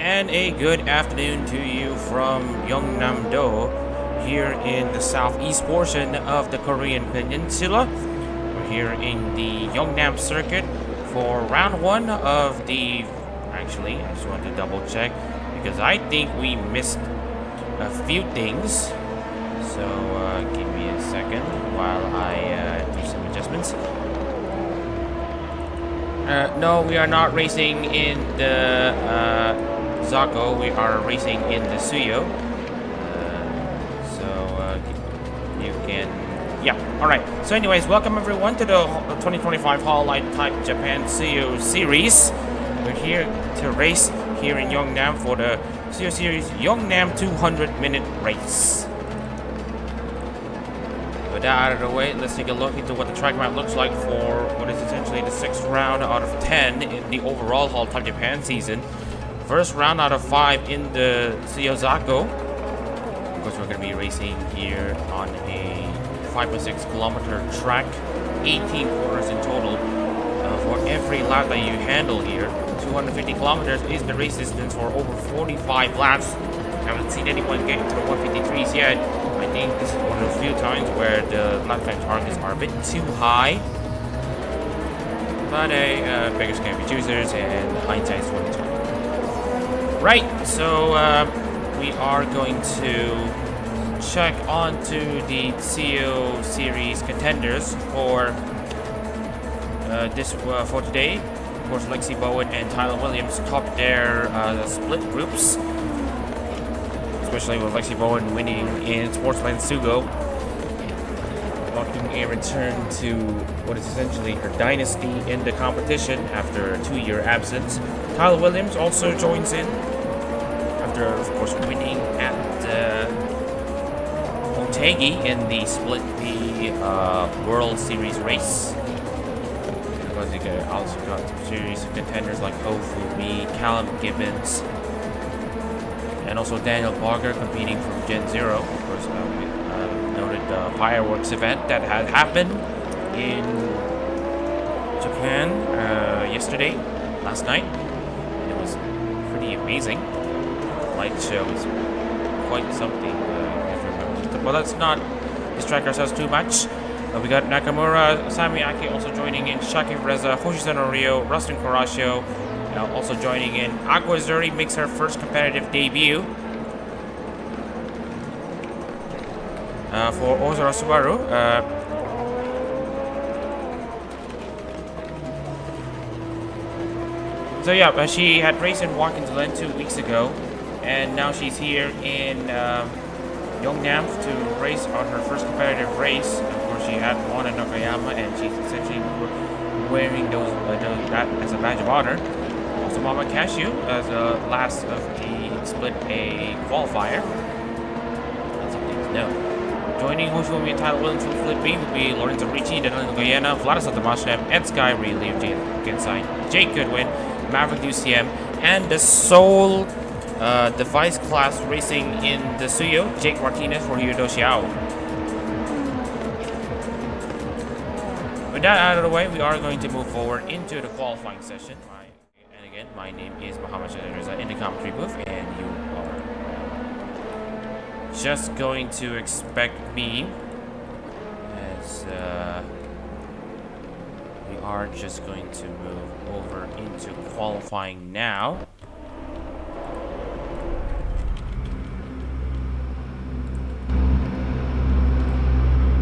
and a good afternoon to you from Yeongnam-do here in the southeast portion of the Korean Peninsula. We're here in the Yeongnam circuit for round one of the... Actually, I just want to double check because I think we missed a few things. So give me a second while I do some adjustments. No, we are not racing in the Zako. We are racing in the Tsuyo. You can... Yeah, alright. So anyways, welcome everyone to the 2025 HoloType Japan Tsuyo series. We're here to race here in Yeongnam for the Tsuyo series Yeongnam 200-minute race. With that out of the way, let's take a look into what the track map looks like for what is essentially the 6th round out of 10 in the overall HoloType Japan season. First round out of 5 in the Tsuyo Zako. Of course, we're going to be racing here on a 5.6 kilometer track, 18 corners in total. For every lap that you handle here, 250 kilometers is the race distance for over 45 laps. Haven't seen anyone get into the 153s yet. I think this is one of the few times where the lap time targets are a bit too high. But beggars can't be choosers, and hindsight is 2020. Right, so we are going to check onto the Tsuyo series contenders for for today. Of course, Lexi Bowen and Tyler Williams topped their split groups, especially with Lexi Bowen winning in Sportsman Tsugo, marking a return to what is essentially her dynasty in the competition after a 2-year absence. Tyler Williams also joins in after, of course, winning at Otegi in the Split B World Series race. You also got some series of contenders like Hofu Mi, Callum Gibbons, and also Daniel Barger competing from Gen Zero. Of course, we noted the fireworks event that had happened in Japan last night. And it was pretty amazing. Light show is quite something. Well, let's not distract ourselves too much. We got Nakamura, Sami Aki also joining in, Shakib Reza, Hoshizano Ryo, Rustin Coraccio also joining in. Aqua Zuri makes her first competitive debut for Ozora Subaru. So yeah, she had raced in Watkins Glen 2 weeks ago, and now she's here in Yeongnam to race on her first competitive race. She had won at Nakayama, and she's essentially wearing that as a badge of honor. Also, Mama Cashew as the last of the Split A qualifier. That's something to know. Joining Hoshiomi and Tyler Williams from Split B will be Lorenzo Ricci, Danilo Guyena, Vladisław Tomaszem, Ed Sky, Ray Liam, Gensai, Jake Goodwin, Maverick UCM, and the sole device class racing in the Tsuyo, Jake Martinez for Hyodo Xiao. With that out of the way, we are going to move forward into the qualifying session. And again, my name is Muhammad Shahrizad in the commentary booth, and you are just going to expect me as we are just going to move over into qualifying now.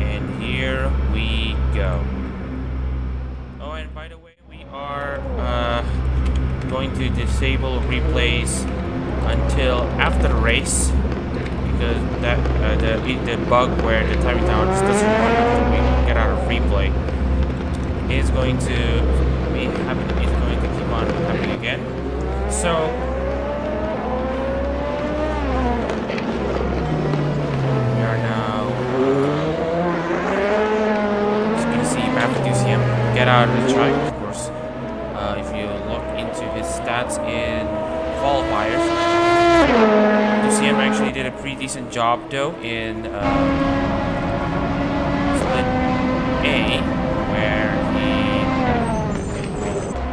And here we go. And by the way, we are going to disable replays until after the race because that the bug where the timing tower just doesn't run after we get out of replay is going to be happening. Is going to keep on happening again. So we are now just gonna see Maverick UCM get out of the track. Of course, if you look into his stats in qualifiers, UCM actually did a pretty decent job though in Split A, where he...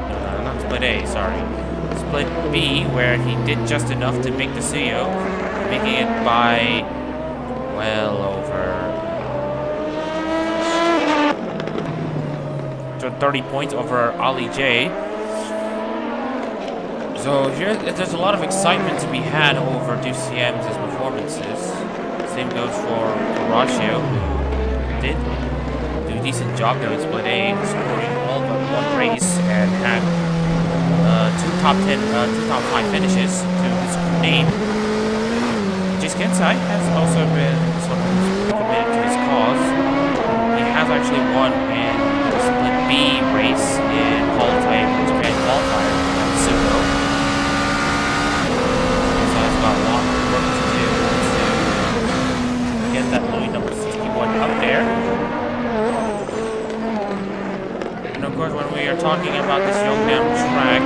No, not Split A, sorry. split B, where he did just enough to make the Tsuyo, making it by well over 30 points over Ali J. So here, there's a lot of excitement to be had over DCM's performances. Same goes for Horatio, who did do a decent job there in Split A, scoring all but one race and had two top 5 finishes to his name. Jace Kensai has also been sort of committed to his cause. He has actually won in the Split B race in HoloType Japan qualifier at Tsuyo. So he's got a lot of work to do to get that Louis number 61 up there. And of course, when we are talking about this Yeongnam track,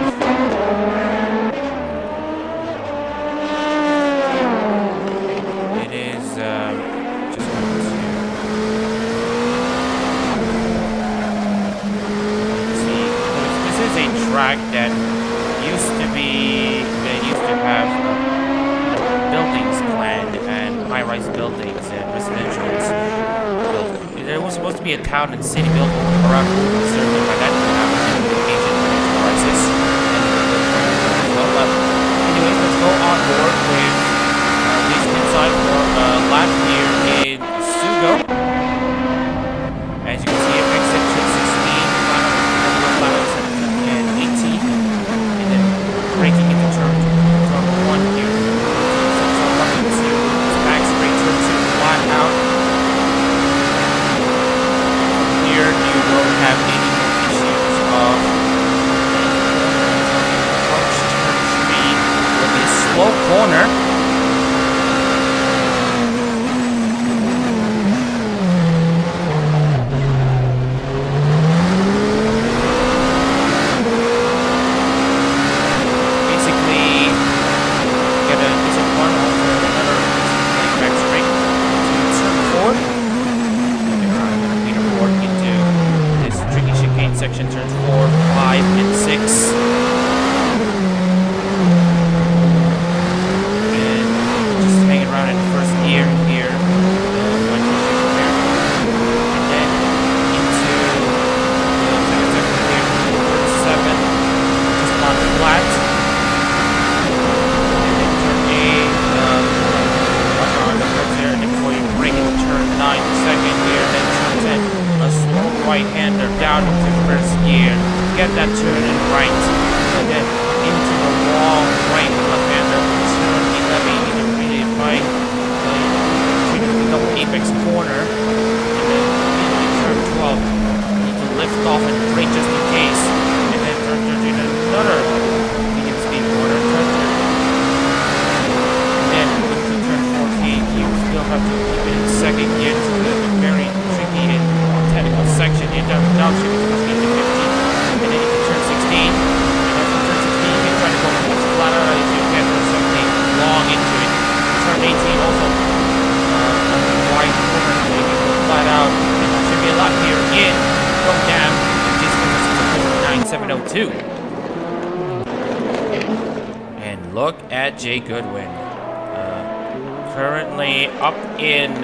it is just going to see. This is a track that used to have buildings planned and high-rise buildings and residentials built. There was supposed to be a town and city built around certainly by that to have an Asian financial crisis. But anyways, let's go on board with these inside for last year in Sugo. As you can see, it exit turn 16, final 17 and 18, and then breaking into turn 1 here. So lucky to see back straight turn 2 flat out. Here you won't have any issues of approach turn 3 will be a slow corner. Basically, get a decent one off another back straight to turn 4. Into this tricky chicane section, turns 4, 5, and 6. And just hanging around in the first gear here. And then into the second section here, turn 7, just on flat. And then turn 8, watch on the curves here, and then before you break into turn 9, second gear, then turn 10. A slow right-hander down into first gear, get that turn in right, and then into the long right left-hander, turn 11, either really right, double apex corner, and then immediately turn 12, need to lift off and brake just in case, and then turn 13, another medium speed corner, turn 13, and then into turn 14, you still have to keep it in second gear, it's a very tricky and technical section here, downshift into 15, and then into turn 16, and then from turn 16 you can try to go as flat out as you can for 17, long into it. Turn 18 also on the wide corner, so you can go flat out, and that should be a lot here in Yeongnam, just 9702. And look at Jay Goodwin, currently up in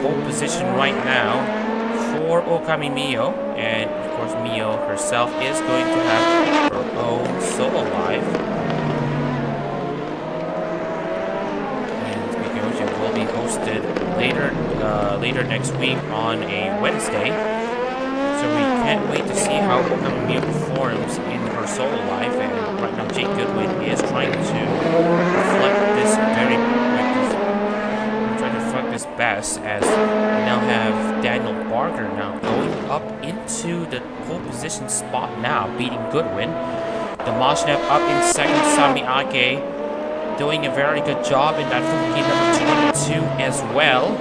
pole position right now for Okami Mio, and of course Mio herself is going to have her own solo live, and because it will be hosted later next week on a Wednesday, so we can't wait to see how Okami Mio performs in her solo live. And right now Jake Goodwin is trying to reflect this this best, as we now have Daniel Barker now going up into the pole position spot now, beating Goodwin. Demashnev up in second, Sami Ake doing a very good job in that Fuki number 22 as well.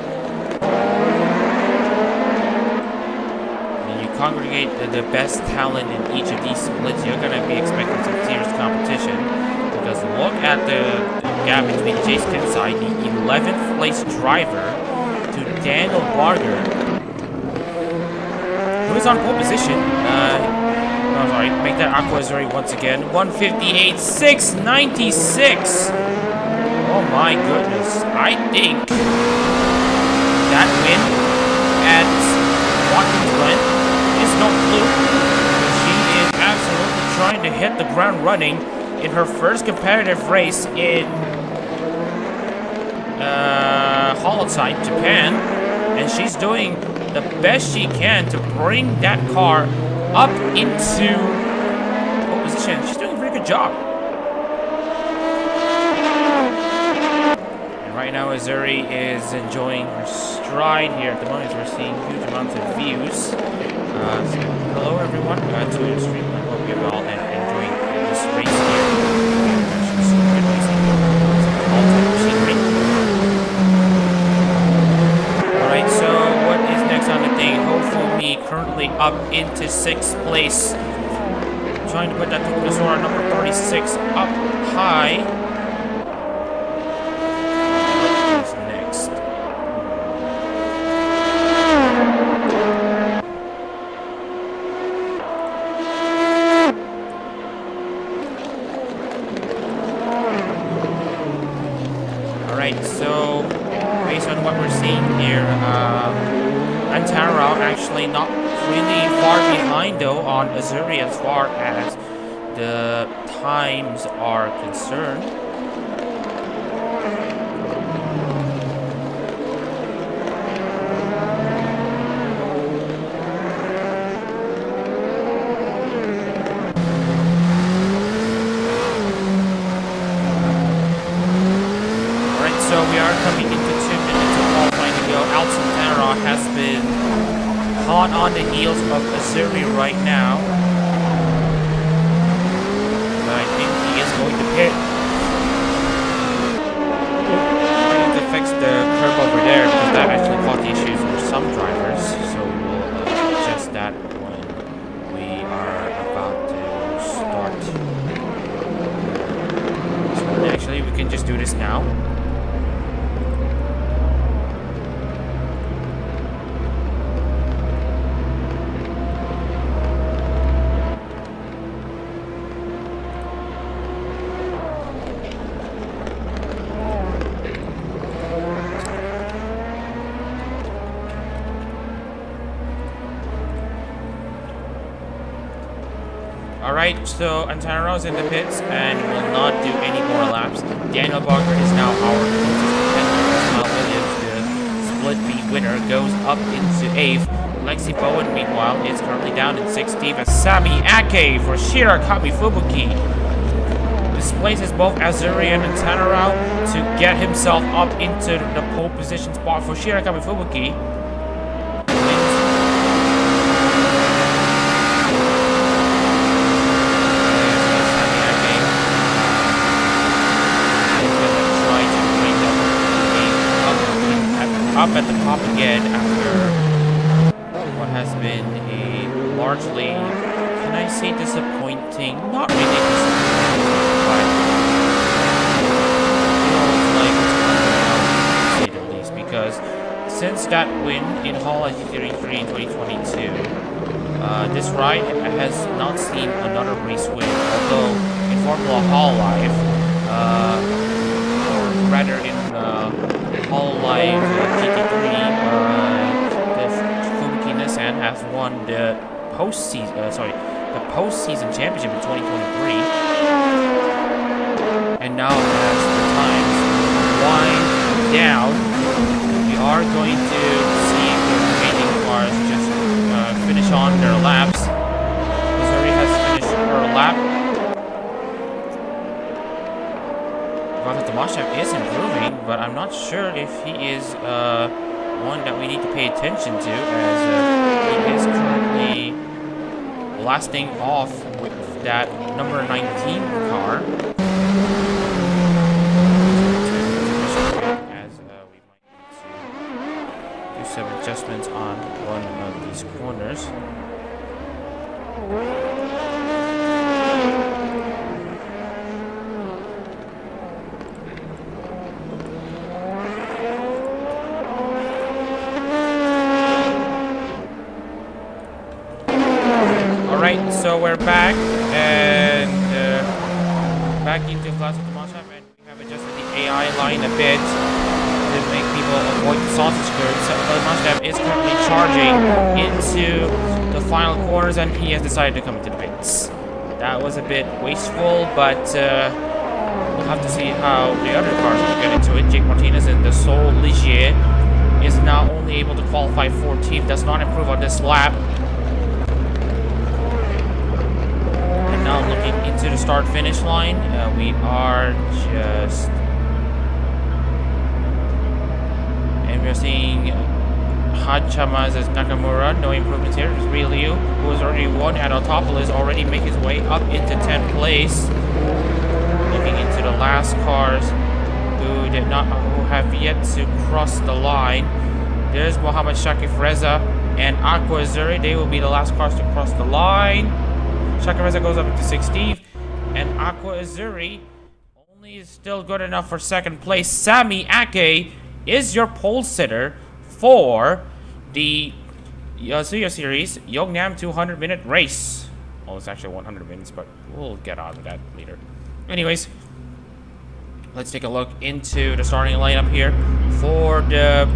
And you congregate the best talent in each of these splits, you're going to be expecting some serious competition. Because look at the gap between Jace Kensai, the 11th place driver, to Daniel Barger, who is on pole position. Oh, sorry. Make that Aqua Azuri once again. 158.696. Oh my goodness. I think that win at Watkins Glen is no fluke. She is absolutely trying to hit the ground running in her first competitive race in HoloType, Japan. And she's doing the best she can to bring that car up into pole position. She's doing a pretty good job. And right now, Azuri is enjoying her stride here at the moment. We're seeing huge amounts of views. So hello, everyone. To the stream. I hope you're all enjoying this race here. She's so good racing. All-time machinery. Alright, so what is next on the thing? Hopefully currently up into 6th place. Trying to put that Tokunosora number 36 up high. What is next? Alright, so based on what we're seeing here, Antara actually not really far behind though on Azuri as far as the times are concerned. Alright, so we are coming into 2 minutes of qualifying to go. Antara has been hot on the heels of Azuri right now. But I think he is going to pit. I need to fix the curb over there because that actually caused issues for some drivers. So we will adjust that when we are about to start. So actually we can just do this now. Alright, so Antaro's in the pits and will not do any more laps. Daniel Barker is now our closest competitor. Smile Williams, the split B winner, goes up into 8th. Lexi Bowen, meanwhile, is currently down in 16th as Sami Ake for Shirakami Fubuki displaces both Azuri and Antaro to get himself up into the pole position spot for Shirakami Fubuki. Up at the top again after what has been a largely, can I say disappointing? Not really disappointing, but feels like it's underwhelming to say the least, because since that win in Hall GT33 in 2022, this ride has not seen another race win, although in Formula Hall Live, or rather in HoloLyve GT3, the Fubuki Nissan has won the postseason championship in 2023, and now as the times wind down, we are going to see the remaining cars just finish on their laps. Missouri has finished her lap. Tomashev is improving, but I'm not sure if he is one that we need to pay attention to, as he is currently blasting off with that number 19 car. As we might need to do some adjustments on one of these corners. Alright, so we're back, and back into class with the Mashab, and we have adjusted the AI line a bit to make people avoid the sausage curve. So the Mashab is currently charging into the final corners, and he has decided to come into the pits. That was a bit wasteful, but we'll have to see how the other cars will get into it. Jake Martinez in the Sol Ligier is now only able to qualify 14th, does not improve on this lap. Now looking into the start-finish line, we are just... And we're seeing Hachama's Nakamura, no improvements here. It's Ryu, who has already won at Autopolis, already make his way up into 10th place. Looking into the last cars who have yet to cross the line. There's Mohamed Shakif Reza and Aqua Azuri. They will be the last cars to cross the line. Shakareza goes up into 16th, and Aqua Azuri only is still good enough for second place. Sami Ake is your pole sitter for the Tsuyo series Yeongnam 200-minute race. Well, it's actually 100 minutes, but we'll get on to that later. Anyways, let's take a look into the starting lineup here for the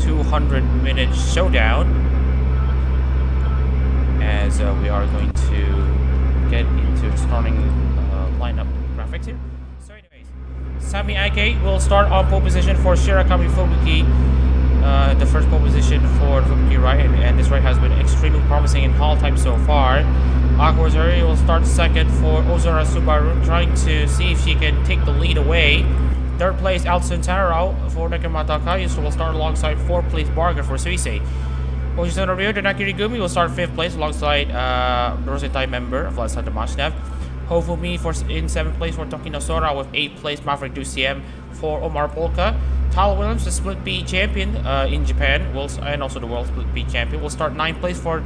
200-minute showdown. As we are going to get into the starting lineup graphics here. So anyways, Sami Ake will start on pole position for Shirakami Fubuki. The first pole position for the Fubuki ride, and this ride has been extremely promising in HoloType so far. Aqua Azuri will start second for Ozora Subaru, trying to see if she can take the lead away. Third place, Alton Taro for Nakamata Kayusu will start alongside fourth place Barger for Suisei. Hoshizuna Ryu, the Nakirigumi will start 5th place alongside Rosenthal member of Vlad Mashnev. Hofumi in 7th place for Tokino Sora, with 8th place Maverick Duciem for Omar Polka. Tyler Williams, the split B champion in Japan, and also the world split B champion, will start 9th place for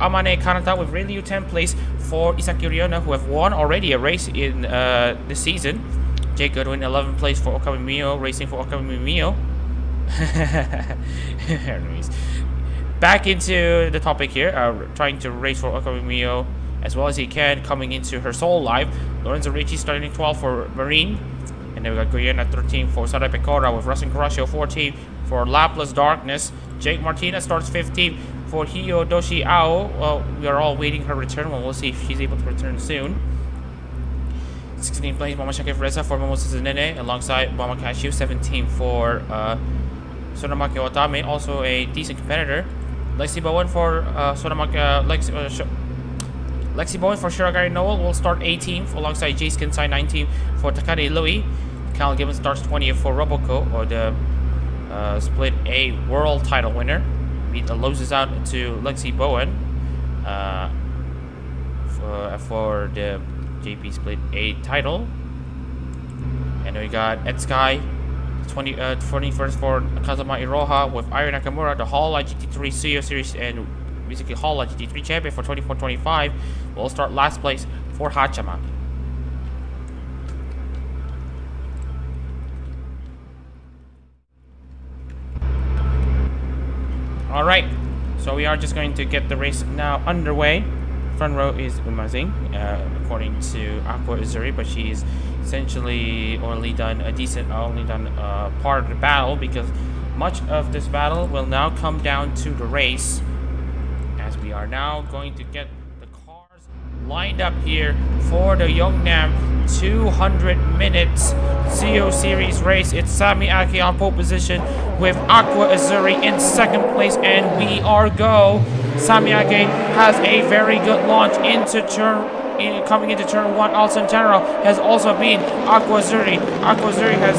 Amane Kanata, with Ryu 10th place for Isaki Ryona, who have won already a race in this season. Jake Goodwin 11th place for Okami Mio, racing for Okami Mio. Anyways. Back into the topic here, trying to race for Okami Mio as well as he can, coming into her Soul Live. Lorenzo Ricci starting 12 for Marine. And then we got Guyen at 13 for Sarai Pecora, with Russell Coraccio 14 for Lapless Darkness. Jake Martinez starts 15 for Hiyo Doshi Ao. We are all waiting her return. We'll see if she's able to return soon. 16 place Mama Shakif Reza for Momosa Nene alongside Mama Cashew. 17 for Sonamaki Otame, also a decent competitor. Lexi Bowen for Lexi Bowen for Shiragari Noel will start 18th alongside Jace Kinsai 19th for Takane Louis. Cal Gibbons starts 20th for Roboco, or the Split A world title winner. Loses out to Lexi Bowen for the JP Split A title. And then we got Ed Sky 21st for Kazuma Iroha, with Iron Nakamura, the Hololive GT3 Tsuyo Series and basically Hololive GT3 champion for 24-25. Will start last place for Hachama. Alright, so we are just going to get the race now underway. Front row is Umazing, according to Aqua Azuri, but she's essentially only done part of the battle, because much of this battle will now come down to the race, as we are now going to get the cars lined up here for the Yeongnam 200 minutes Tsuyo series race. It's Sami Ake on pole position with Aqua Azuri in second place, and we are go. Sami Ake has a very good launch into coming into turn 1. Alton Taro has also been Aqua Azuri. Aqua Azuri has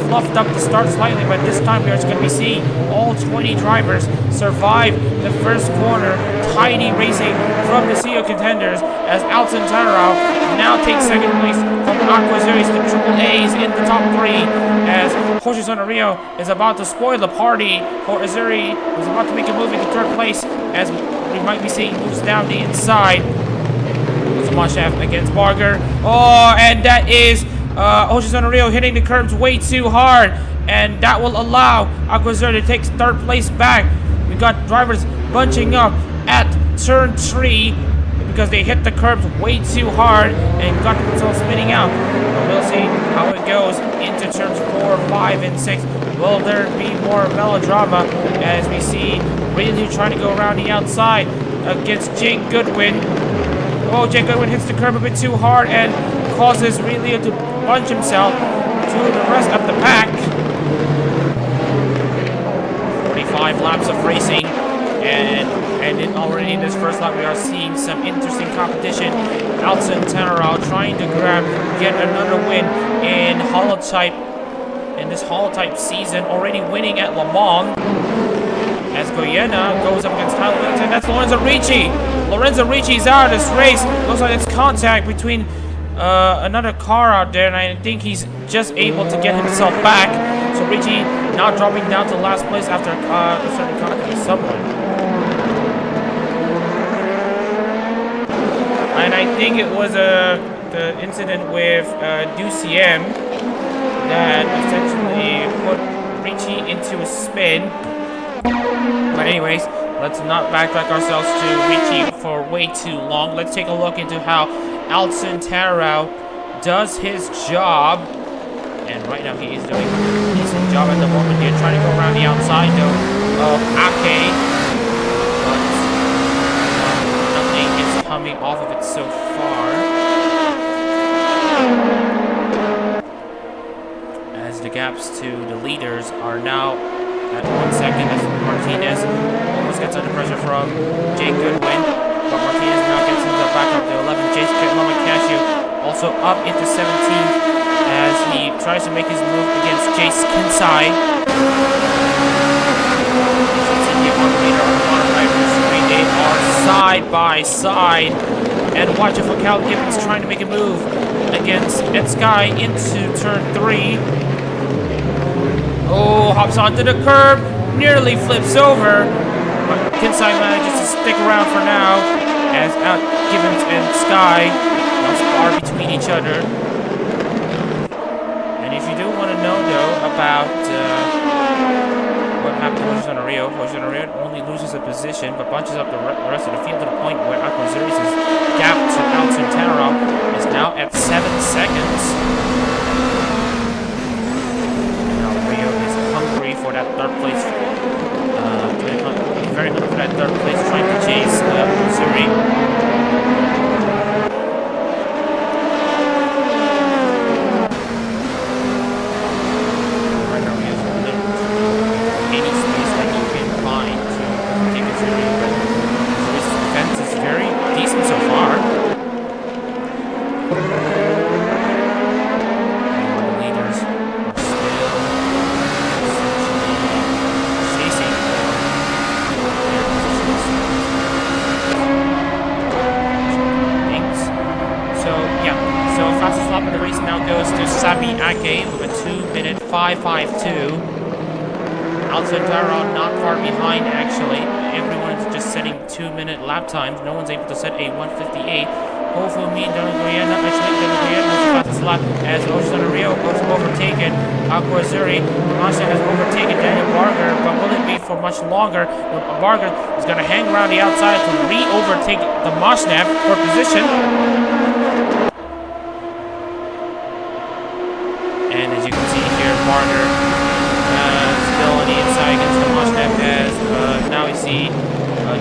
fluffed up the start slightly, but this time we are just going to be seeing all 20 drivers survive the first corner. Tiny racing from the Tsuyo contenders, as Alton Taro now takes second place from Aqua Azuri's the triple A's in the top 3, as Hoshizuna Ryo is about to spoil the party for Azuri, who's about to make a move into third place, as we might be seeing moves down the inside. Mashaf against Barger. Oh, and that is Hoshizuna Ryo hitting the curbs way too hard, and that will allow Aqua Azuri to take third place back. We got drivers bunching up at turn 3. because they hit the curbs way too hard and got themselves spinning out. But we'll see how it goes into turns 4, 5, and 6. Will there be more melodrama as we see Ryu trying to go around the outside against Jake Goodwin? Oh, Jake Goodwin hits the curb a bit too hard and causes Ryu to plunge himself to the rest of the pack. 45 laps of racing, and already in this first lap we are seeing some interesting competition. Alcantara trying to grab yet another win in HoloType, in this HoloType season, already winning at Le Mans. As Goyena goes up against Tyler Williams, and that's Lorenzo Ricci. Lorenzo Ricci is out of this race. Looks like it's contact between another car out there, and I think he's just able to get himself back. So Ricci now dropping down to last place after a certain contact with someone. And I think it was the incident with DuCM that essentially put Ricci into a spin. But anyways, let's not backtrack ourselves to Ricci for way too long. Let's take a look into how Alcantara does his job. And right now he is doing a decent job at the moment here, trying to go around the outside though of Ake. But nothing is coming off of it so far. As the gaps to the leaders are now at 1 second, as Martinez almost gets under pressure from Jake Goodwin. But Martinez now gets into the back up to 11. Jace Cashew also up into 17th as he tries to make his move against Jace Kinsai. They are side by side. And watch it for Cal Gibbons trying to make a move against Ed Sky into turn 3. Oh, hops onto the curb, nearly flips over, but Kinsai manages to stick around for now as Gibbons and Sky now spar between each other. And if you do want to know though about what happened to Hoshino Rio only loses a position but bunches up the rest of the field to the point where Aquazuri's gap to Alcantara is now at 7 seconds. For that third place, very hungry for that third place, trying to chase Missouri. Right now, he has any space that he can find to take Missouri, but Missouri's defense is very decent so far. The race now goes to Sami Ake with a 2-minute 5.52. Alcantara not far behind actually. Everyone's just setting 2-minute lap times. No one's able to set a 1:58. Hofumi Donogoyena actually was the fastest lap as Hoshino Rio was overtaken. Aquazuri Masha has overtaken Daniel Barger, but will it be for much longer? Barger is going to hang around the outside to re-overtake the Moshnev for position. And as you can see here, Barger still on the inside against the Moshnev as now we see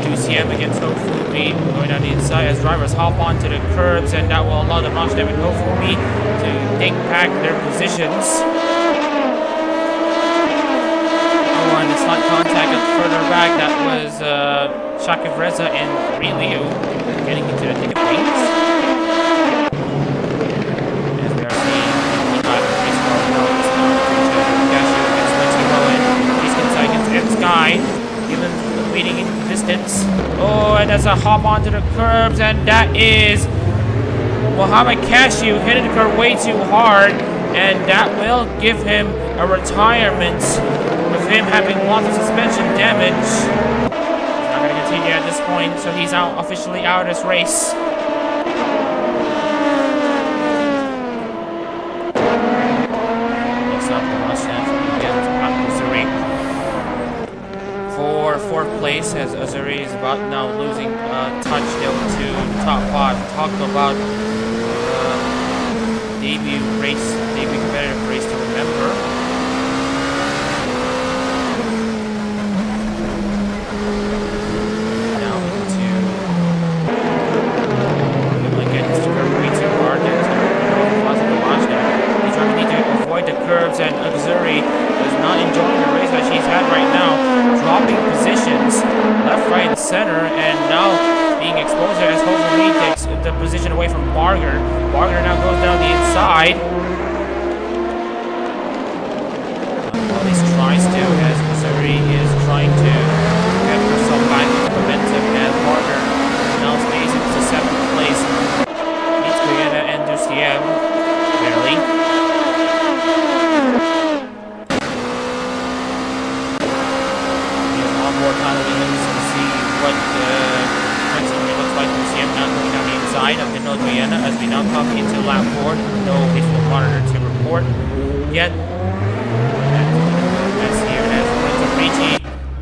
DuCM against Hofumi going down the inside as drivers hop onto the curbs, and that will allow the Moshnev and Hofumi to take back their positions. Oh, and the slight contact further back, that was Shakib Reza and Ryu getting into the thick of things. Sky, even leading into the distance. Oh, and that's a hop onto the curbs, and that is Mohamed Cashew hitting the curb way too hard, and that will give him a retirement with him having lots of suspension damage. He's not going to continue at this point, so he's out officially out of this race. Looks up the Moshnev against Aquazuri. For fourth place as Azuri is about now losing touch still to top 5. Talk about debut competitive race to remember. Now into again, this curve way too hard. He's trying to avoid the curves, and Auxiliary is not enjoying the race that she's had right now, dropping positions left, right, and center, and now being exposed there as Auxiliary takes the position away from Barger. Barger now goes down the inside. All he tries to, as Auxiliary is trying to get herself back into momentum, and Barger now stays into 7th place. Meets Guyana and Duciem, barely. More time to see what the looks like. Duciem now going down the inside of the Guyana as we now come into lap 4. No visual monitor to report yet. As here as Ricci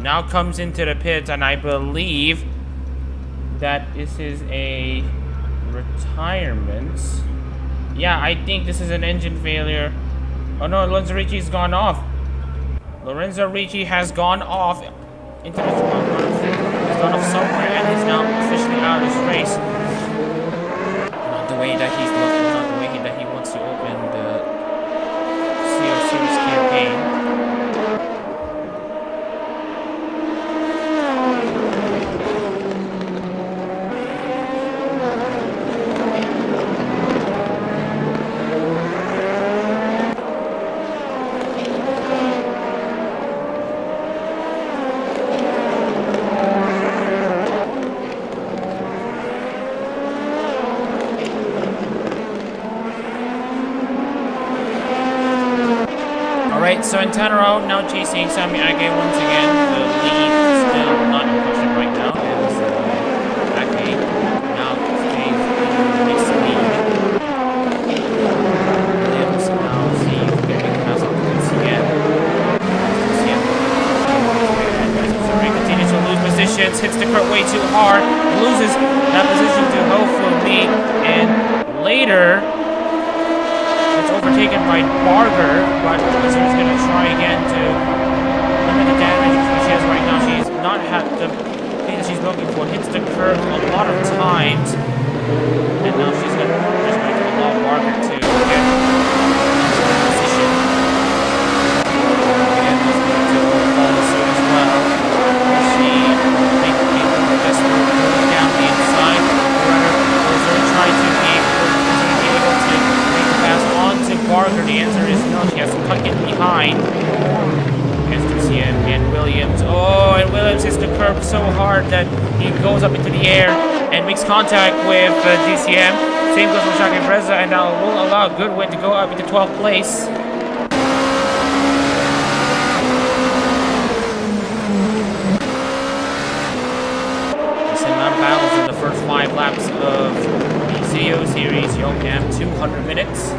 now comes into the pits, and I believe that this is a retirement. Yeah, I think this is an engine failure. Oh no, Lorenzo Ricci's gone off. Lorenzo Ricci has gone off into the he's gone off somewhere, and he's now officially out of this race. Not the way that he's looking, not the way that he wants to open the CO Series campaign. Alright, so Tanaro now chasing Sami Age once again. The lead is still not in question right now, as Age now stays in the next lead. Williams now seeing getting past on DCM. As Missouri continues to lose positions, hits the curve way too hard, loses that position to hopefully, and later overtaken by Barger, but Missouri's going to try again to limit the damage she has right now. She's not had the thing that she's looking for. Hits the curve a lot of times, and now she's going to allow Barger to get position. And is going to follow suit as well. She thankfully just moving down the inside. Missouri trying to be able to pass on to Barger. The answer is no. She has to cut in behind. Against Duciem and Williams. Oh, and Williams hits the curve so hard that he goes up into the air and makes contact with DCM. Same goes for Shaki Breza, and now will allow Goodwin to go up into 12th place. The same amount of battles in the first 5 laps of the Tsuyo series. Yeongnam 200 minutes.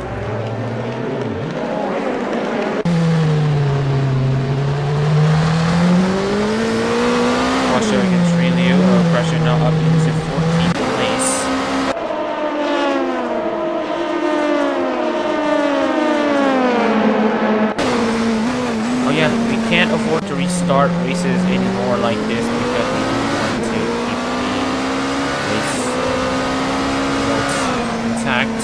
Pressure against Rinliu. Pressure now up into 14th place. Oh yeah, we can't afford to restart races anymore like this because we want to keep the race results intact.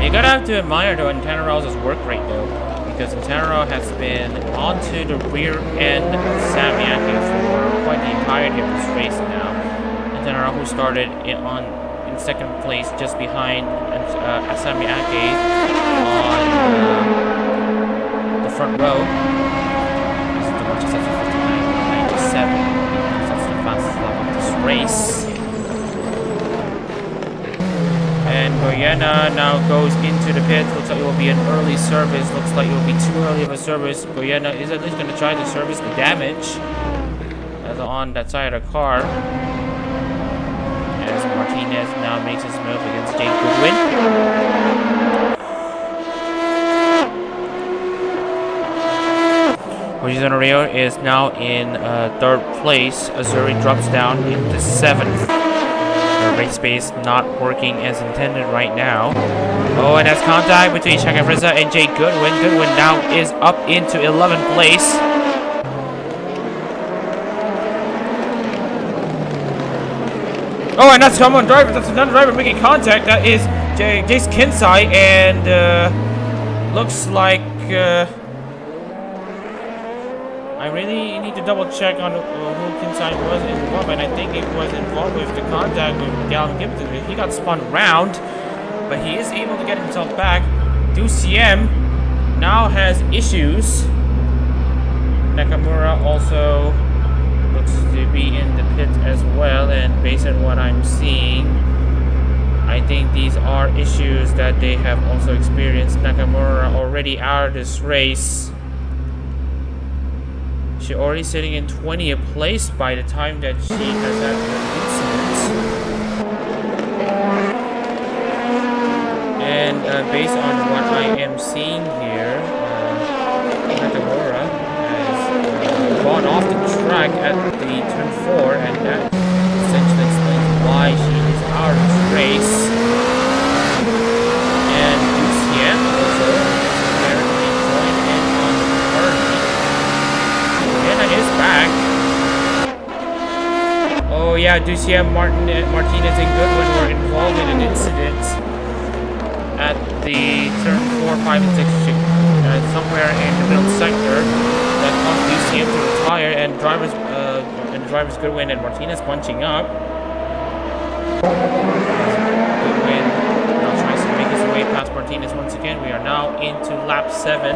You gotta have to admire though Intanaro's work rate though, because Intanaro has been onto the rear end of Samyake for quite the entirety of this race now. Intanaro, who started in 2nd place just behind Samyake on the front row. This is the one just after 59.97. That's the fastest lap of this race. And Guyana now goes into the pit. Looks like it will be an early service. Looks like it will be too early of a service. Guyana is at least going to try to service the damage as on that side of the car. As Martinez makes his move against Jake Goodwin. Hoshizano Ryo is now in third place. Azuri drops down into 7th. The race space not working as intended right now. Oh, and that's contact between Shaka Frieza and Jake Goodwin. Goodwin now is up into 11th place. Oh, and that's someone driver. That's another driver making contact. That is Jace Kinsai, and looks like I really need to double check on who Kinsai was involved, and I think it was involved with the contact with Gavin Gibson. He got spun around, but he is able to get himself back. Duciem now has issues. Nakamura also looks to be in the pit as well, and based on what I'm seeing, I think these are issues that they have also experienced. Nakamura already out of this race. She's already sitting in 20th place by the time that she has had the incident. And based on what I am seeing here, Nakamura has gone off the track at the turn 4, and that essentially explains why she is out of this race. And Lucien also apparently joined in on the party. Vienna is back. Oh yeah, Duciem, Martinez, and Goodwin were involved in an incident at the turn 4, 5, and 6 somewhere in the middle sector that caused Duciem to retire, and drivers Goodwin and Martinez bunching up. Goodwin now tries to make his way past Martinez once again. We are now into lap 7.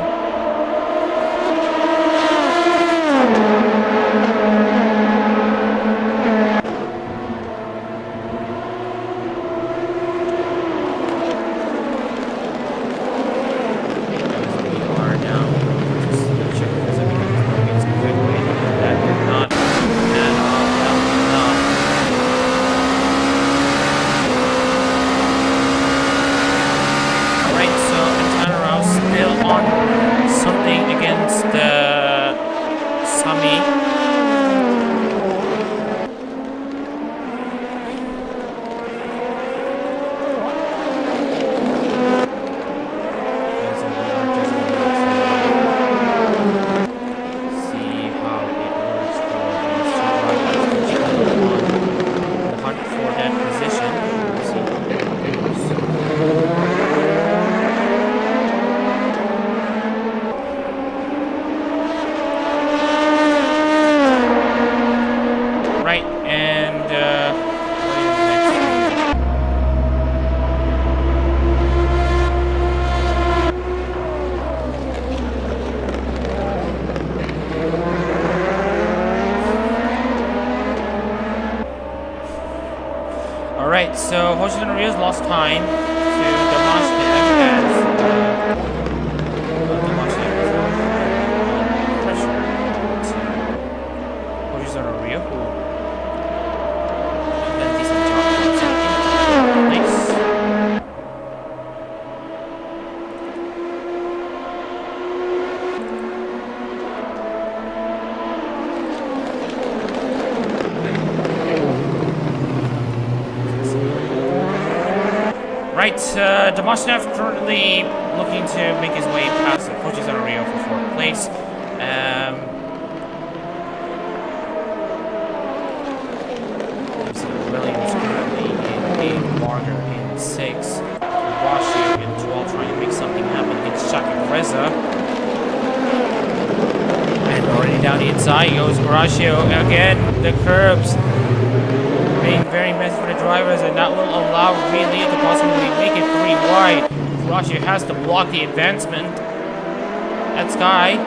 So Hoshizano Ryo's lost time to Damashnev as Damashnev is under pressure to Hoshizano Ryo, who has done a decent job of something. Nice. Right, Damashnev currently looking to make his way past Hoshizano Ryo for 4th place. Williams currently in 8th, Barger in 6th, Rashio in 12th, trying to make something happen against Shaka Frieza. And already down the inside goes Rashio again, the curbs. Being very messy for the drivers, and that will allow Really to possibly make it 3 wide. Rashio has to block the advancement. That Sky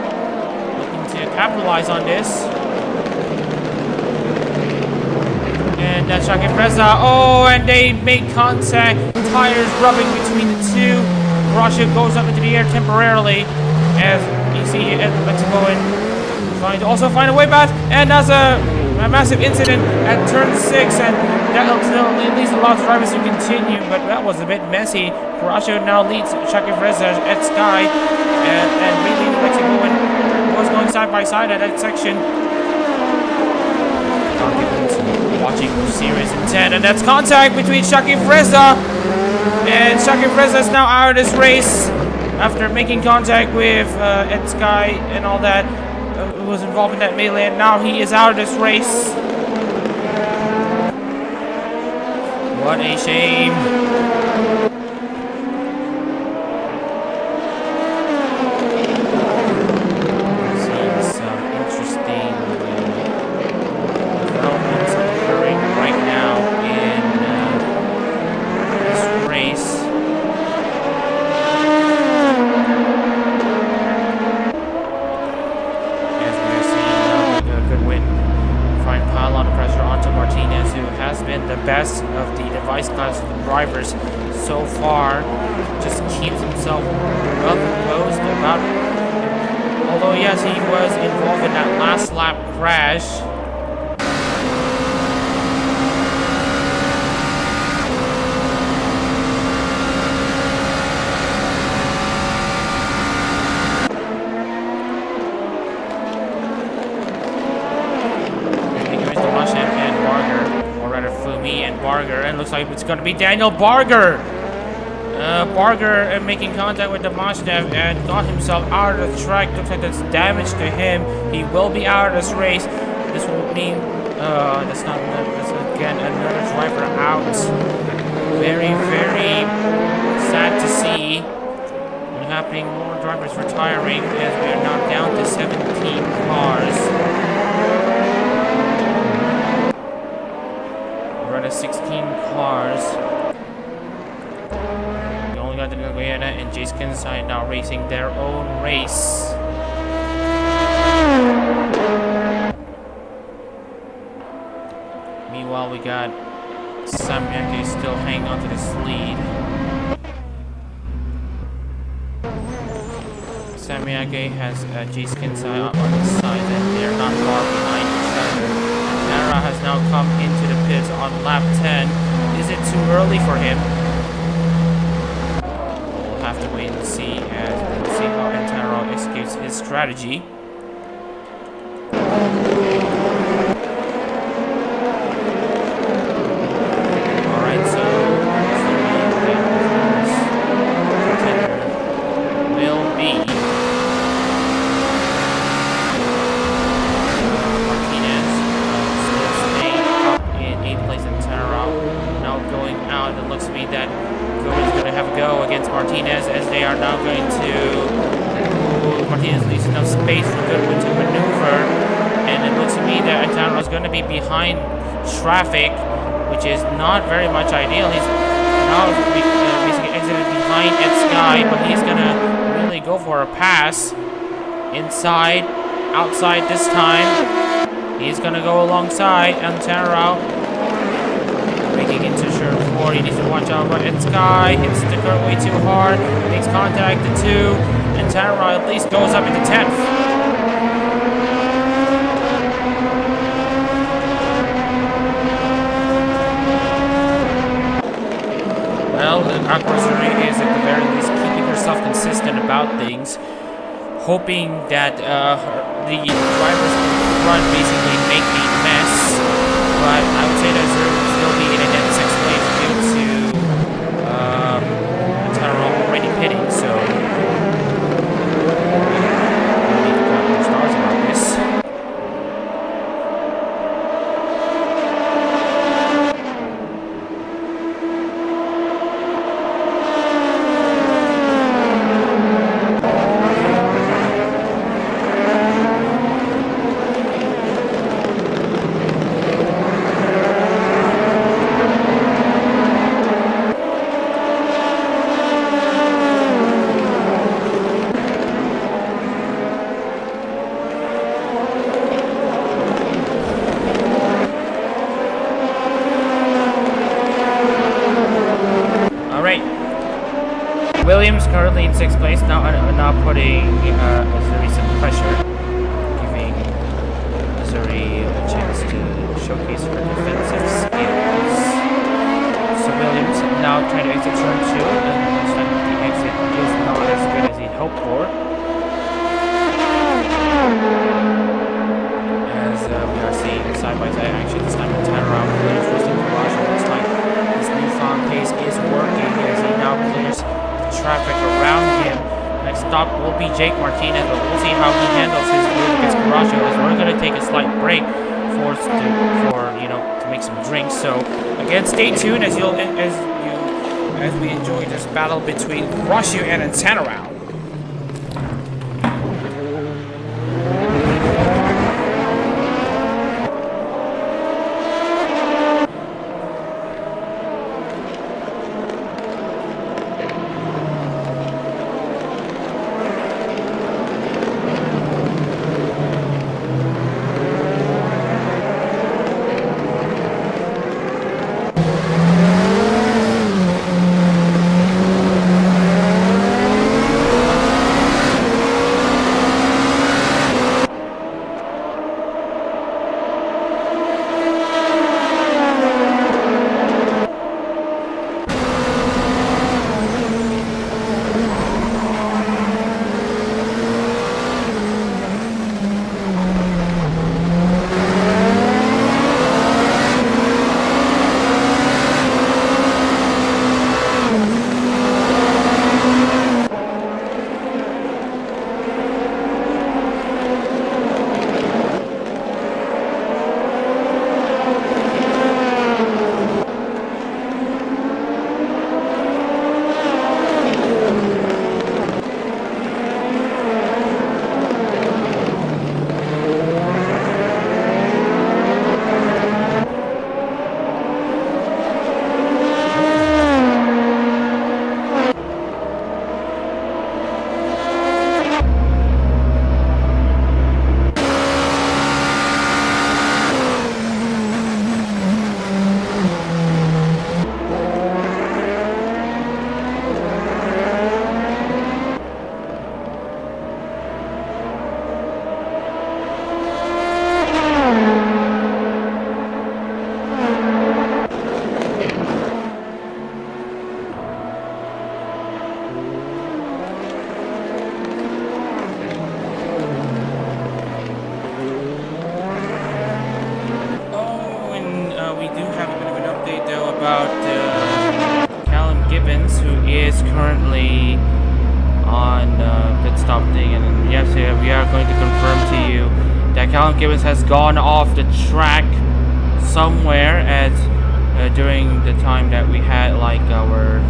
looking to capitalize on this. And that's Shaka Frieza. Oh, and they make contact. Tires rubbing between the two. Rashio goes up into the air temporarily, as you see at Mexico, and trying to also find a way back. And that's a a massive incident at turn 6, and that at least allows drivers to continue, but that was a bit messy. Kurasho now leads Shaki Freza at Sky, and really Lexi Bowen was going side by side at that section. Watching Series Intent, and that's contact between Shaki Freza, and Shaki Freza is now out of this race after making contact with Ed Sky and all that. Was involved in that melee, and now he is out of this race. What a shame. Seeing some interesting developments occurring right now in this race. The best of the device class drivers so far, just keeps himself up and close about. Although yes, he was involved in that last lap crash. Barger, and looks like it's going to be Daniel Barger. Barger making contact with the Mashnev and got himself out of the track. Looks like that's damage to him. He will be out of this race. This will mean that's again another driver out. Very, very sad to see. Happening, more drivers retiring as we are now down to 17 cars. 16 cars. We only got the Guyana and Jace Kinsai now racing their own race. Meanwhile, we got Samyake still hanging on to this lead. Samyake has Jace Kinsai on his side, and they're not far behind each other. Nara has now come into the pits on lap 10. Is it too early for him? We'll have to wait and see how Antaro executes his strategy. Alright, so contender will be it looks to me that Goodwin's going to have a go against Martinez, as they are now going to... Martinez leaves enough space for Goodwin to maneuver, and it looks to me that Antaro is going to be behind traffic, which is not very much ideal. He's now basically exited behind Ed Sky, but he's going to really go for a pass inside, outside this time. He's going to go alongside Antaro. Breaking into turn 4, he needs to watch out, but Ed Sky hits the curve way too hard, makes contact to 2, and Tara at least goes up into 10th. Well, the adversary is at the very least keeping herself consistent about things, hoping that the drivers in front basically make a mess, but I would say that there will still be in a net 6th place due to Antaro already pitting, so we need to grab more stars about this. Williams currently in 6th place, now putting Missouri some pressure, giving Missouri a chance to showcase her defensive skills. So Williams now trying to exit turn 2, and looks like the exit is not as good as he'd hoped for. As we are seeing side-by-side action this time in turnaround, Williams versus Mirage. Looks like his newfound pace is working as he now clears the traffic around him. Next stop will be Jake Martinez, but we'll see how he handles his move against Carajo, as we're going to take a slight break to make some drinks. So again, stay tuned as we enjoy this battle between Carajo and Antanarao. Currently on pit stop thing, and yes, we are going to confirm to you that Callum Gibbons has gone off the track somewhere at during the time that we had like our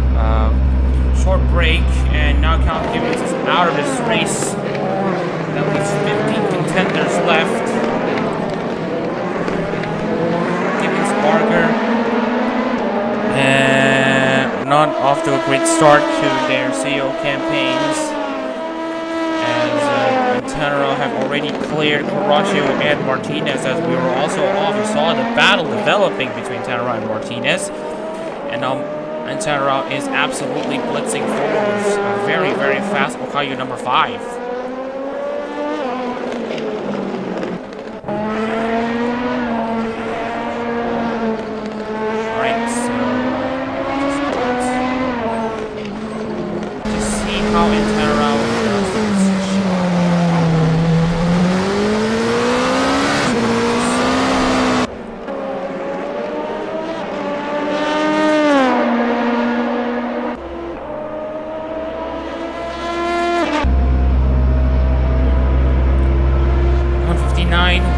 short break, and now Callum Gibbons is out of this race. At least 15 contenders left. Gibbons, Barker, not off to a great start to their CEO campaigns, as Antanarao have already cleared Carajo and Martinez, as we were also off. We saw the battle developing between Antanarao and Martinez, and now Antanarao is absolutely blitzing forward with a very, very fast Okayu number 5.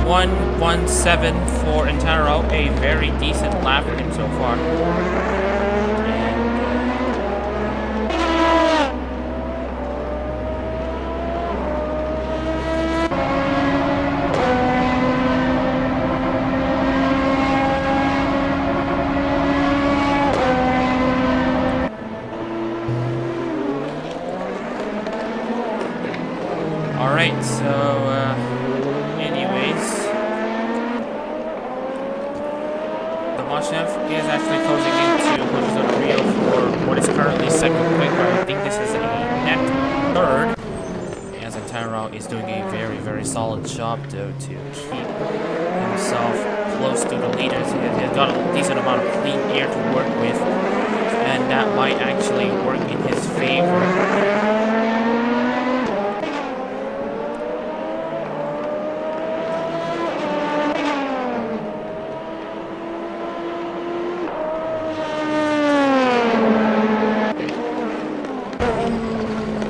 .117 for Antanarao, a very decent lap for him so far. Alright, so is actually closing into Horizontal Rio for what is currently second quick, but I think this is a net third, as ARO is doing a very, very solid job though to keep himself close to the leaders. He's got a decent amount of clean air to work with, and that might actually work in his favor.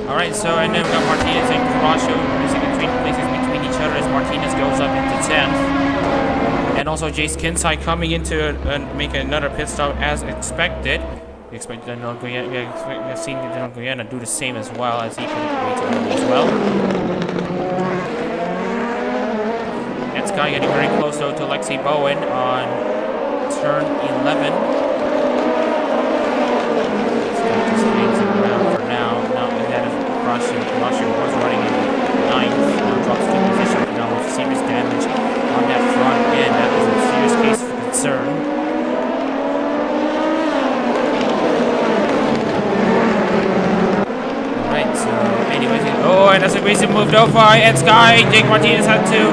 Alright, so and then we've got Martinez and Carrasco trading places between each other as Martinez goes up into 10th. And also Jace Kinsai coming into and making another pit stop as expected. We expect Daniel Guyana, we have seen Daniel Guyana do the same as well, as he couldn't wait too early as well. That Sky getting very close though to Lexi Bowen on turn 11. Carrasco was running in 9th, now drops to position, now with serious damage on that front end. That is a serious case for concern. Alright, so anyways, oh, and as a Grayson moved over, and Sky, Jake Martinez had to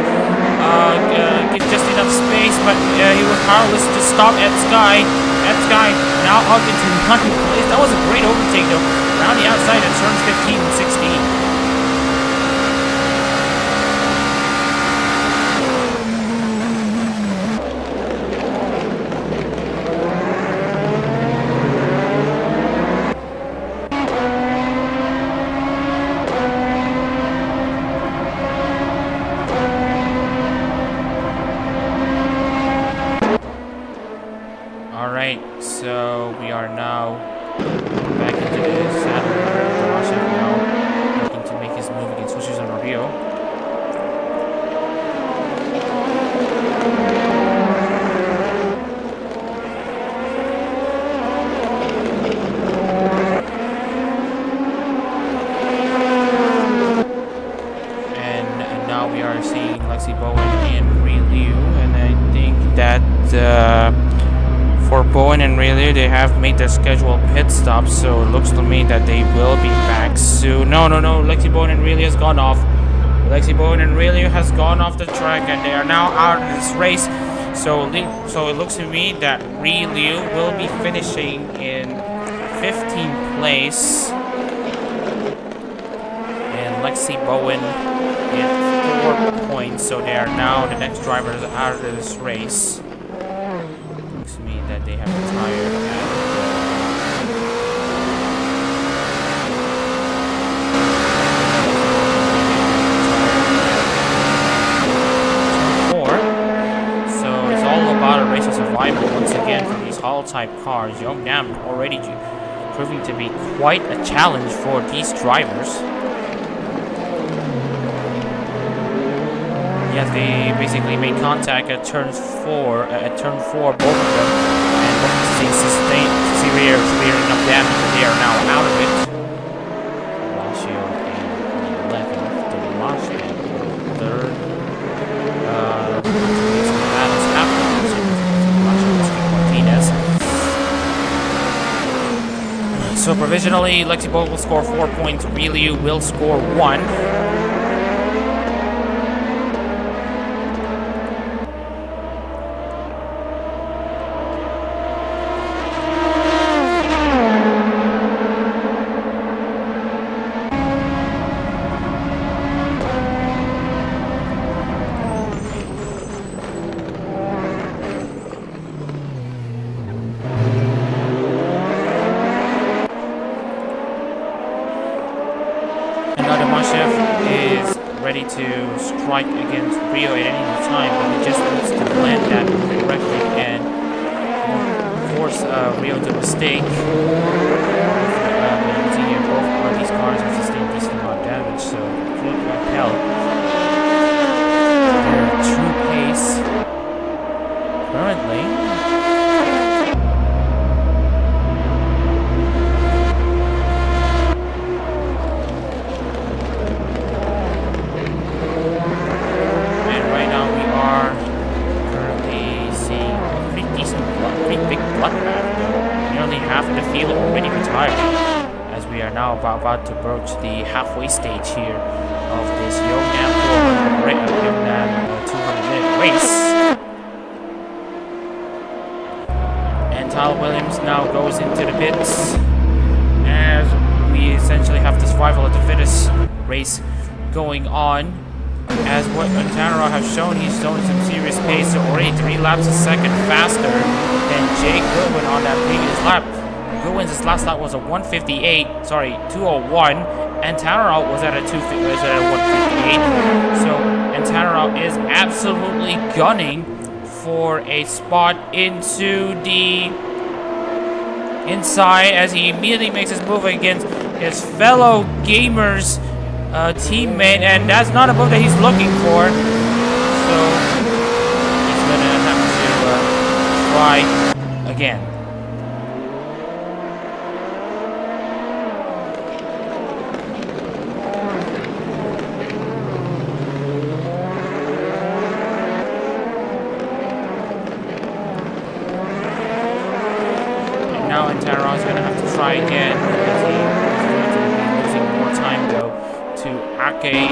get just enough space, but he was powerless to stop Ed Sky. Ed Sky now out into 9th place. That was a great overtake though. Around the outside at turns 15 and 16. Alright, so we are now back into the saddle. Carrasco now looking to make his move against Suzuki and Rio. And now we are seeing Lexi Bowen and Ray Liu, and I think that for Bowen and Rayleigh, they have made their scheduled pit stop, so it looks to me that they will be back soon. No, Lexi Bowen and Rayleigh has gone off. Lexi Bowen and Rayleigh has gone off the track, and they are now out of this race. So it looks to me that Rayleigh will be finishing in 15th place, and Lexi Bowen in 4 points. So they are now the next drivers out of this race. That they have retired at 4. So it's all about a race of survival once again for these HoloType cars. Yeongnam already proving to be quite a challenge for these drivers. Yes, they basically made contact at turn 4, both of them. Severe enough damage that they are now out of it. Carrasco in 11th, Carrasco in 3rd. Some battles happening. Martinez. So provisionally, Lexi Bowen will score 4 points. Rayleigh will score 1. Is ready to strike against Rio at any time, but he just needs to land that correctly and force Rio to mistake. You can see here both of these cars have sustained decent amount of damage, so good repel their true pace currently. we are now about to approach the halfway stage here of this Yeongnam 200-minute race. And Tyler Williams now goes into the pits as we essentially have the survival of the fittest race going on. As what Antara has shown, he's shown some serious pace, so already 3 laps a second faster than Jake Goodwin on that previous lap. Goodwin's last lap was a 201, and Antara was at a 158. So Antara is absolutely gunning for a spot into the inside as he immediately makes his move against his fellow gamers teammate, and that's not a move that he's looking for. So he's gonna have to try again. And now Antara is gonna have to try again because he is going to be losing more time though to Ake,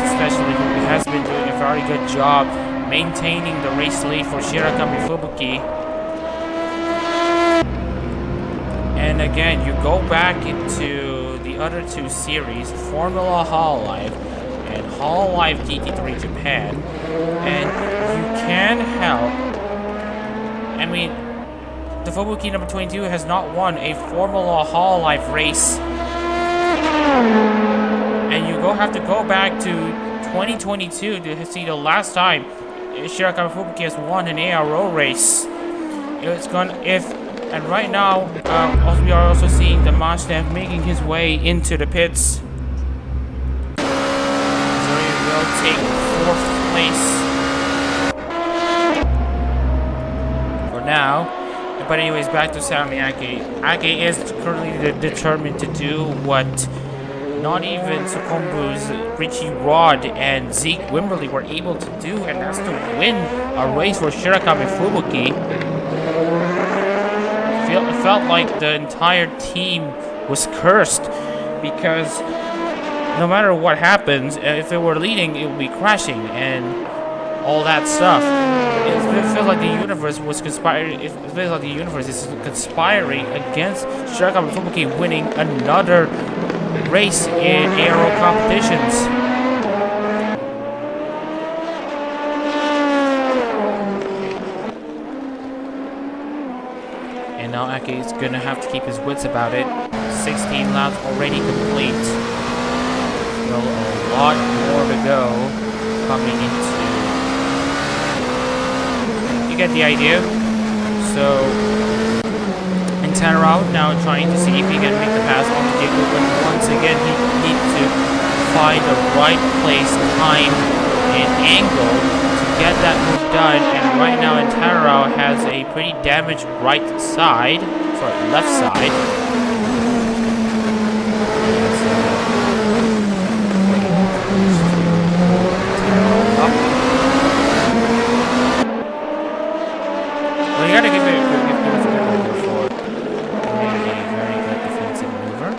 especially who has been doing a very good job maintaining the race lead for Shirakami Fubuki. And again, you go back into the other 2 series, Formula HoloLive and HoloLive GT3 Japan, and you can help. I mean, the Fubuki number 22 has not won a Formula HoloLive race. And you have to go back to 2022 to see the last time Shirakami Fubuki has won an ARO race. And right now, we are also seeing the Mazda making his way into the pits. So he will take 4th place for now. But anyways, back to Sami Ake. Ake is currently determined to do what not even Sukombu's Richie Rod and Zeke Wimberly were able to do, and that's to win a race for Shirakami Fubuki. It felt like the entire team was cursed because no matter what happens, if it were leading, it would be crashing and all that stuff. It feels like the universe was conspiring. It feels like the universe is conspiring against Shirakami Fubuki winning another race in ARO competitions. And now Ake is gonna have to keep his wits about it. 16 laps already complete. Still a lot more to go coming into. You get the idea? So Antara now trying to see if he can make the pass on to Jacob, but once again he needs to find the right place, time, and angle to get that move done. And right now Antara has a pretty damaged left side. Well, you gotta give it a good idea for a very good defensive maneuver.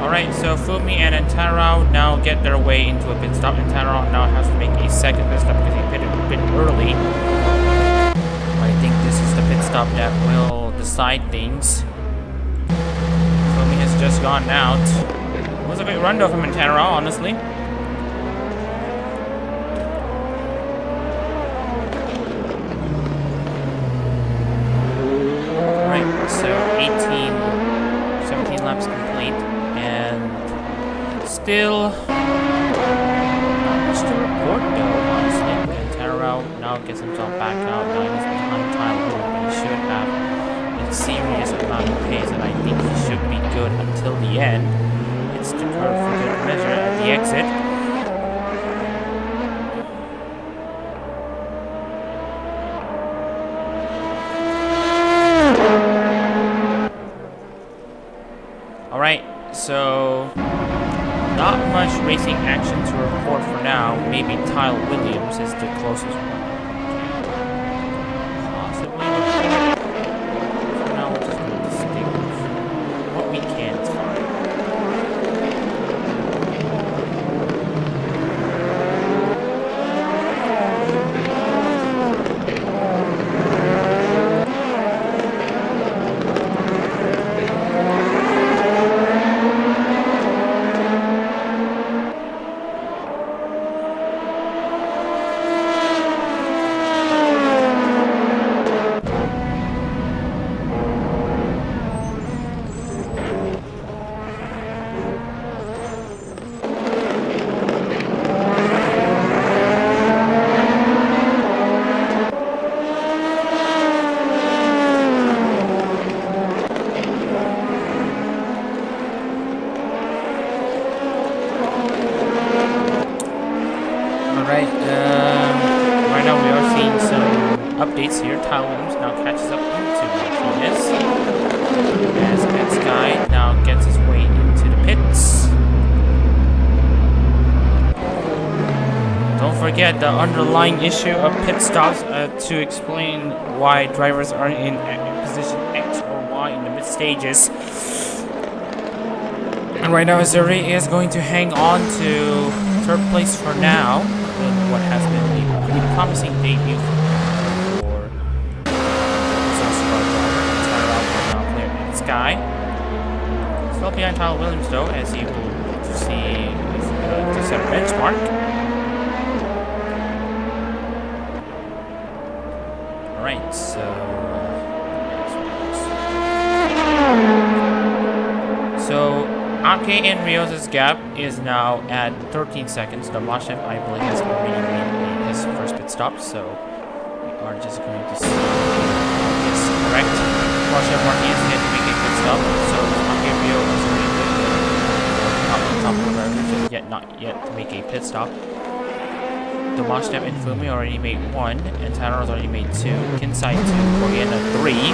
Alright, so Fumi and Antara now get their way into a pit stop. Antara now has to make a second pit stop because he pitted a bit early. But I think this is the pit stop that will decide things. Fumi has just gone out. It was a bit run though from Antara, honestly. Alright, so 17 laps complete. And still not much to report though, honestly. Antara gets himself back out. Now he's behind Tyler, but he should have a serious amount of pace, and I think he should be good until the end. It's the curve for good measure at the exit. Alright, so not much racing action to report for now. Maybe Kyle Williams is the closest one. Possibly. For now, we're just going to distinguish what we can find. Right now we are seeing some updates here. Tyler Williams now catches up into Martinez as that guy now gets his way into the pits. Don't forget the underlying issue of pit stops to explain why drivers are in position X or Y in the mid stages. And right now Azuri is going to hang on to third place for now in what has been a pretty promising debut for this guy. Still behind Tyler Williams though, as he will see to set a benchmark. Alright, so Ake and Rios' gap is now at 13 seconds. The Mashev, I believe, has already made his first pit stop, so we are just going to see if this is correct. Mashev Martinez is yet to make a pit stop, so Ake Rios is already top of the drivers, yet not yet to make a pit stop. The Mashev and Fumi already made 1, and Tanner has already made 2. Kinsai 2, Koreana 3.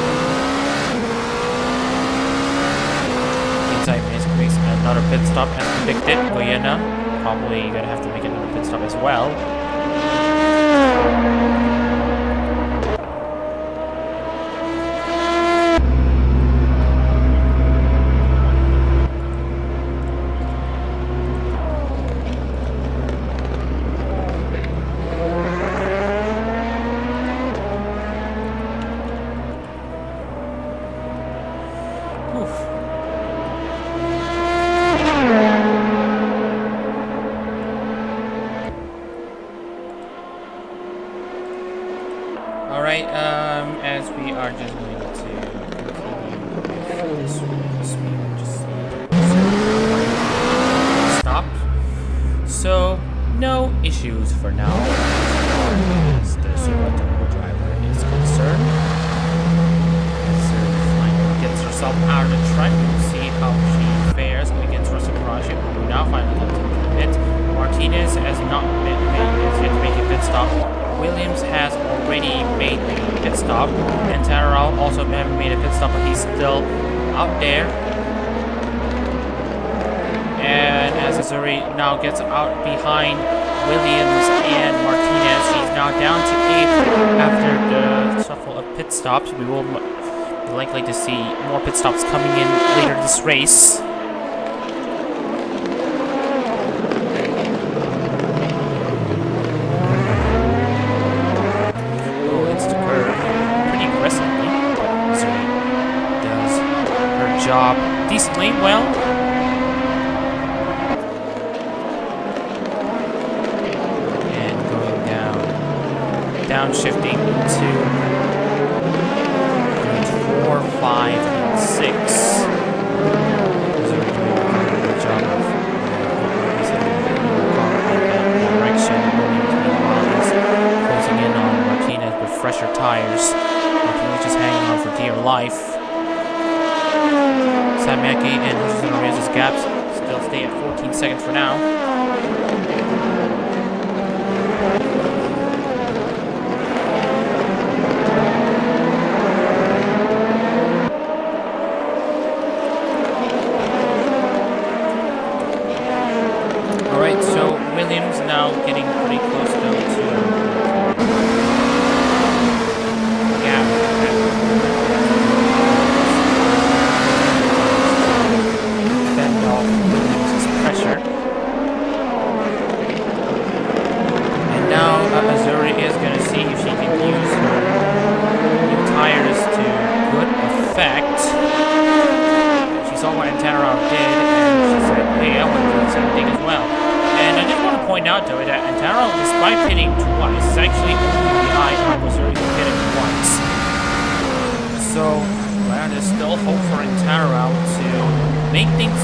Makes another pit stop as predicted. Guyana probably gonna have to make another pit stop as well. Alright, as we are just going to continue with this race, we will just stop. So, no issues for now as the Tsuyo driver is concerned. So, finally gets herself out of the track. We'll see how she fares against Rosacrash, who now finally comes into the pit. Martinez has not been yet to make a pit stop. Williams has already made a pit stop, and Tararal also haven't made a pit stop, but he's still out there. And as Azuri now gets out behind Williams and Martinez, he's now down to 8th after the shuffle of pit stops. We will be likely to see more pit stops coming in later this race. Job decently well. And going downshifting into 4, 5, and 6. So we're doing a very good job of going in that direction. Williams meanwhile is closing in on tires. He's just hanging on for dear life. Samyaki and Hoshizunori's gaps still stay at 14 seconds for now. Alright, so Williams now getting pretty close though to gap. Fend off Williams' pressure. And now Azuri is going to see if she can use her new tires to good effect. She saw what Antanarao did and she said, hey, I want to do the same thing as well. And I just want to point out though that Antanarao, despite hitting twice, is actually only behind Azuri who hit it twice. So, well, there's still hope for Antanarao to make things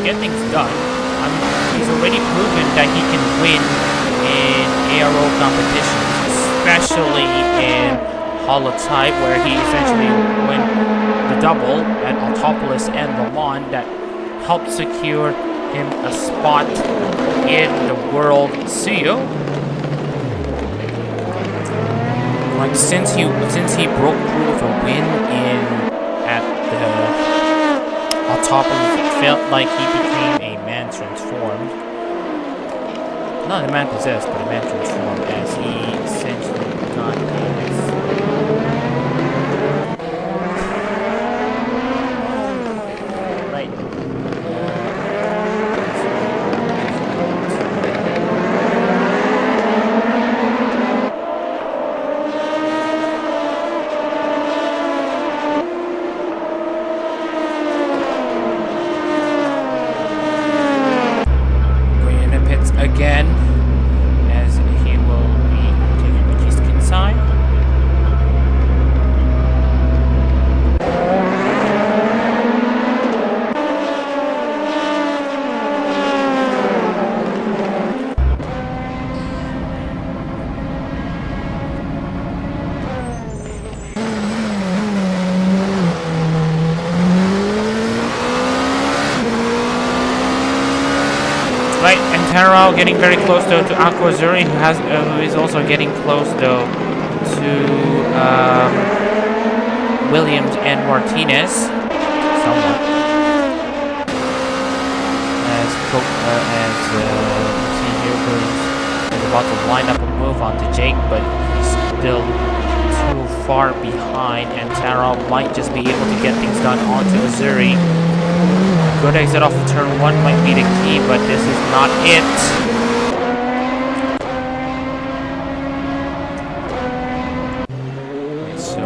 get things done. I mean, he's already proven that he can win in ARO competitions, especially in HoloType, where he essentially won the double at Autopolis and Le Mans that helped secure him a spot in the World Tsuyo. Like since he broke through with a win at the Autopolis, it felt like he became a man transformed. Not a man possessed, but a man transformed, as he essentially got his right. Again, as he will be taking the Kiskin side. Right, and Antanarao getting very close though to Aqua Azuri, who is also getting close though to Williams and Martinez, somewhat. As see here, Williams is about to line up a move onto Jake, but he's still too far behind, and Antanarao might just be able to get things done onto Azuri. Good exit off of turn 1 might be the key, but this is not it. So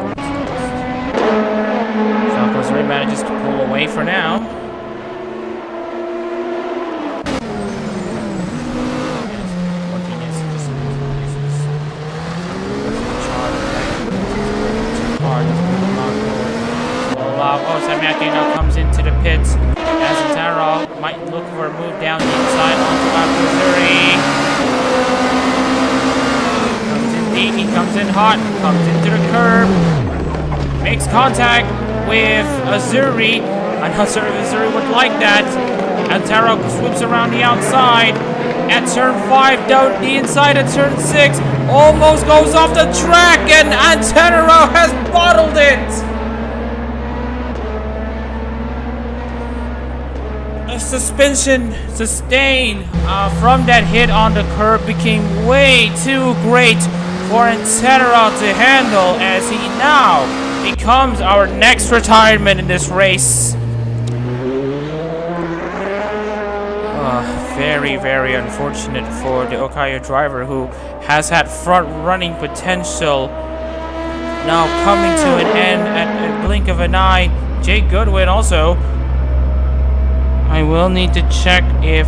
Zako manages to pull away for now. Oh, Samyaki now comes into the pits as Antanarao might look for a move down the inside onto Azuri. Comes in deep, he comes in hot, comes into the curb, makes contact with Azuri. I'm not sure if Azuri would like that. Antanarao swoops around the outside at turn 5, down the inside at turn 6, almost goes off the track, and Antanarao has bottled it. Suspension sustained from that hit on the curb became way too great for Antanarao to handle, as he now becomes our next retirement in this race. Very, very unfortunate for the Okayo driver, who has had front-running potential, now coming to an end at a blink of an eye. Jake Goodwin also. I will need to check if,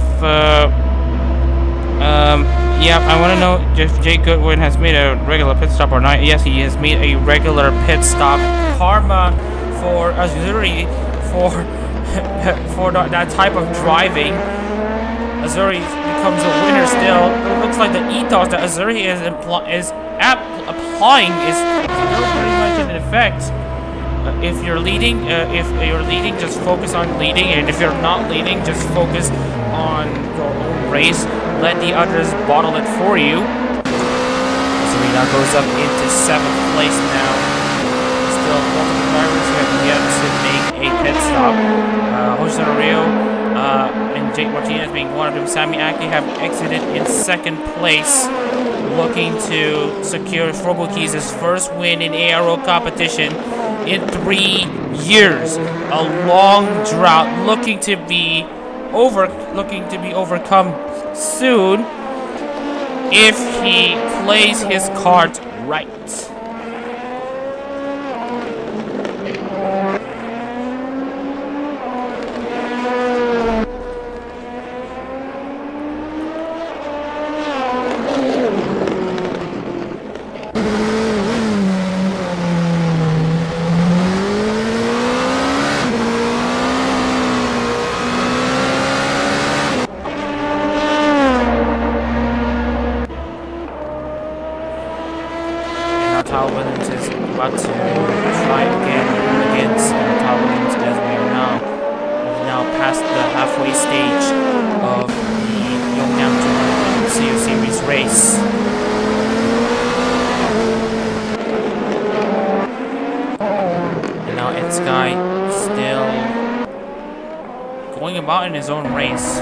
yeah, I want to know if Jake Goodwin has made a regular pit stop or not. Yes, he has made a regular pit stop. Karma for Azuri for that type of driving. Azuri becomes a winner still. It looks like the ethos that Azuri is applying is still pretty much in effect. If you're leading, just focus on leading, and if you're not leading, just focus on your own race. Let the others bottle it for you. Azuri now goes up into 7th place now. Still multiple drivers who have yet to make a pit stop. Hoshino Rio and Jake Martinez being one of them. Sami Aki have exited in 2nd place, looking to secure Frobokis' first win in ARO competition in 3 years. A long drought looking to be overcome soon if he plays his cards right. About to try again against Tyler Williams, as we are now past the halfway stage of the Yeongnam Tsuyo Series race. And now Ed Sky still going about in his own race.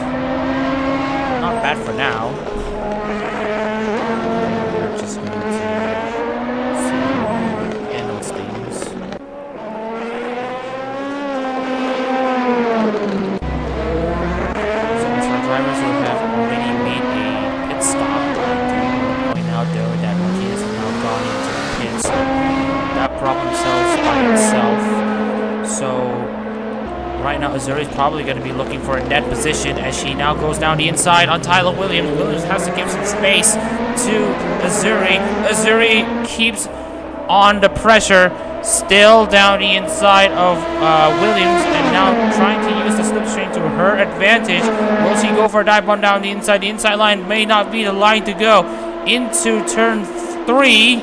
Not bad for now. We're just going to drivers who have already made a pit stop. I do point out though that Martinez has now gone into the pits. That problem solves by itself. So right now Azuri is probably going to be looking for a net position as she now goes down the inside on Tyler Williams. Williams has to give some space to Azuri. Azuri keeps on the pressure, still down the inside of Williams, and now trying to use the slipstream to her advantage. Will she go for a dive bomb down the inside? The inside line may not be the line to go into turn 3.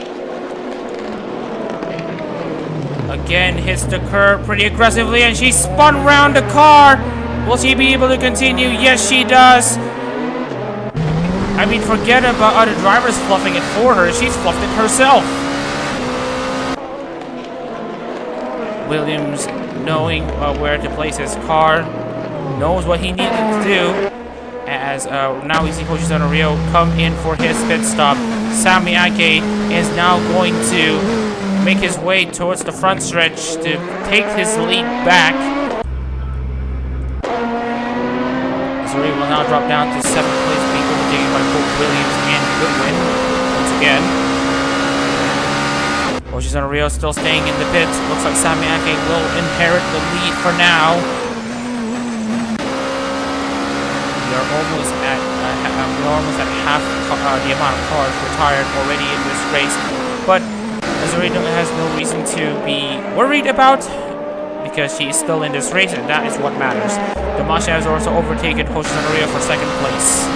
Again, hits the curb pretty aggressively, and she spun around the car. Will she be able to continue? Yes, she does. I mean, forget about other drivers fluffing it for her. She's fluffed it herself. Williams, knowing where to place his car, knows what he needed to do, as now we see Hoshino Rio come in for his pit stop. Sami Ake is now going to make his way towards the front stretch to take his lead back. Azuri will now drop down to 7th place, being overtaken by both Williams and Goodwin once again. Hoshino Rio still staying in the pits. Looks like Sami Ake will inherit the lead for now. We are almost at half the amount of cars retired already in this race, but Azuri has no reason to be worried about because she is still in this race, and that is what matters. Damasha has also overtaken Hoshino Rio for 2nd place.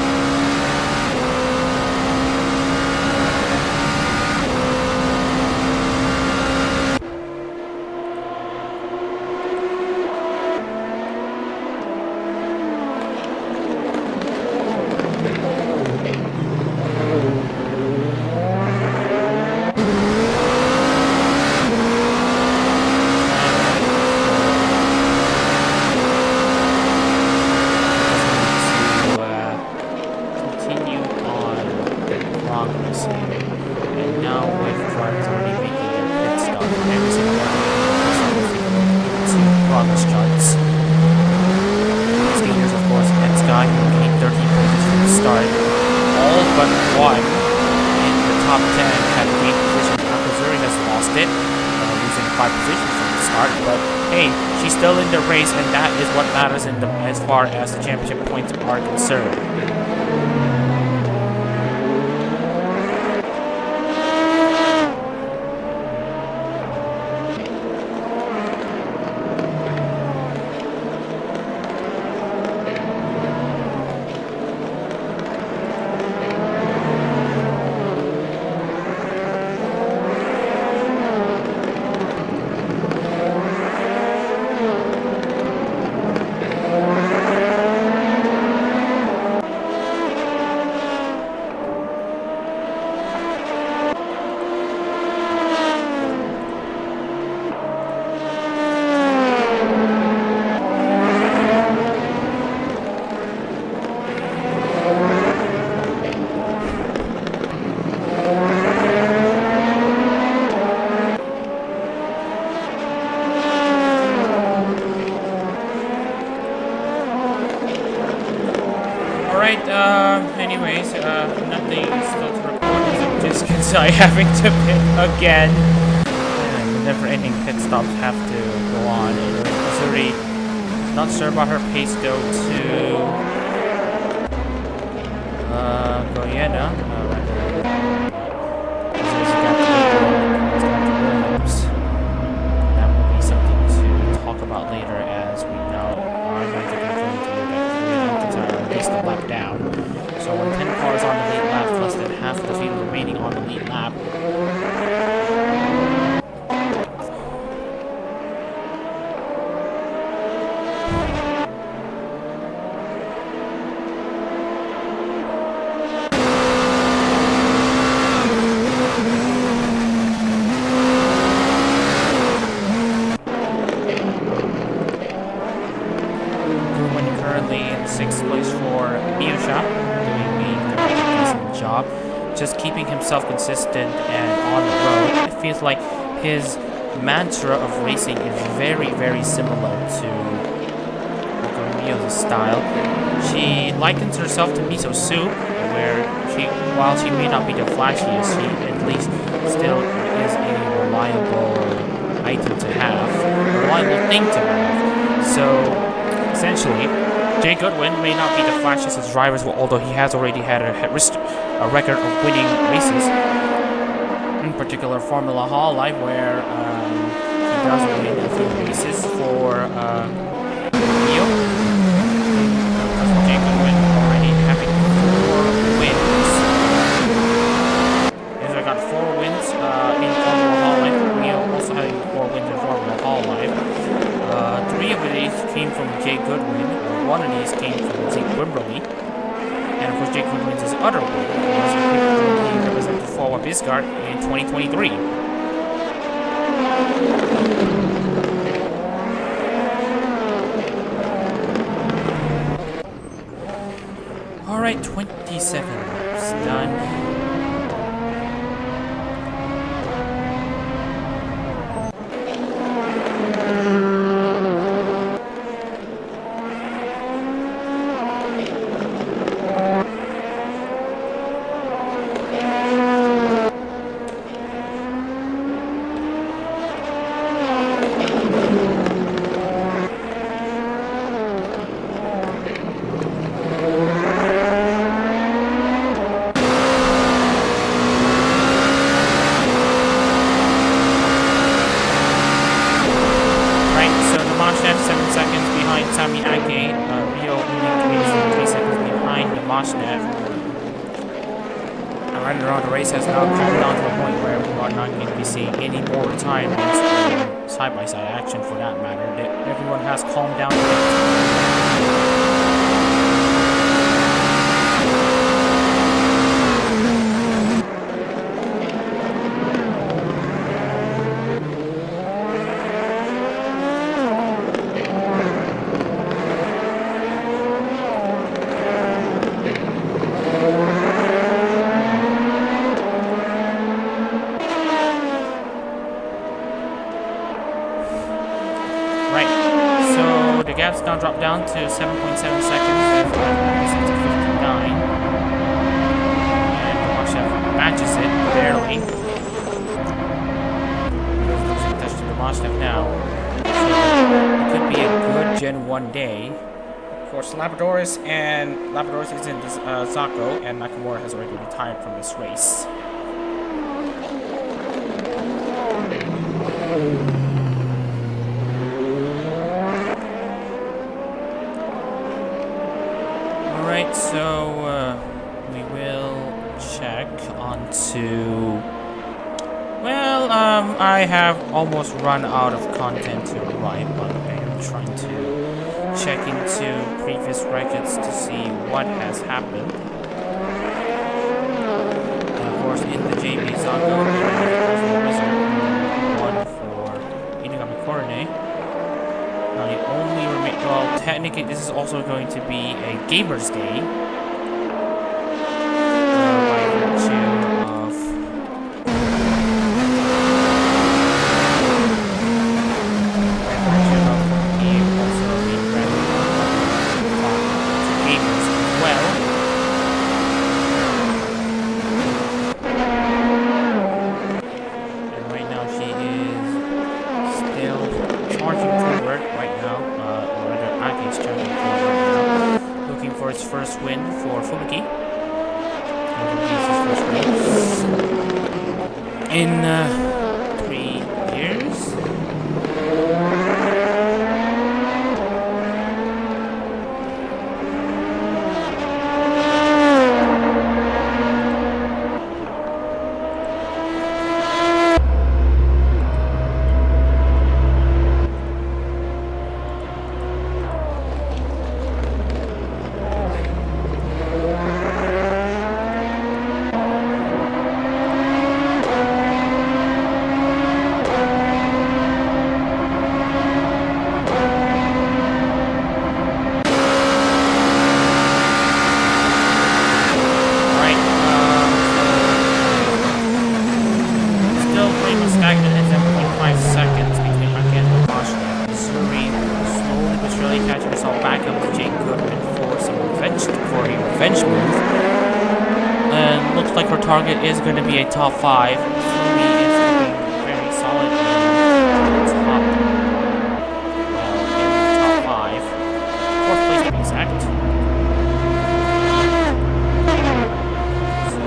As far as the championship points are concerned. I having to pit again. And the never-ending pit stops have to go on. Anyway, Missouri, not sure about her pace though to Guyana. That will be something to talk about later, as we now are going to be going to race the lap down. So when 10 cars on the lead lap, less than half the field remaining on the lead lap. Just keeping himself consistent and on the road. It feels like his mantra of racing is very, very similar to Miyo's style. She likens herself to miso soup, where while she may not be the flashiest, she at least still is a reliable item to have, a reliable thing to have. So essentially, Jay Goodwin may not be the flashiest of drivers, although he has already had a record of winning races. In particular, Formula HoloType, where he does win a few races for Neo. Jay Goodwin already having 4 wins. Yes, I got 4 wins in Formula HoloType. Neo also having 4 wins in Formula HoloType. 3 of these came from Jay Goodwin. 1 of these came from Zeke Wimberly. And of course, Jake Goodwin's his other win was he represented for Biscard in 2023. Alright, 27 laps done. Side-by-side action for that matter. Everyone has calmed down a bit. Gap's now dropped down to 7.7 seconds as 59. And Tomashev matches it barely. Losing touch to Tomashev now. So it could be a good Gen 1 day. Of course, Labradorus is in this, Zako, and Nakamura has already retired from this race. So we will check onto. Well, I have almost run out of content to write, but I am trying to check into previous records to see what has happened. And of course, in the JB Zako, one for Inugami Korone. Now the only well, technically this is also going to be a Gamers Day. By virtue of also being granted to gamers as well. in 3 years. Target is going to be a top 5. Fumi is looking very solid in the top 5. 4th place to be exact. So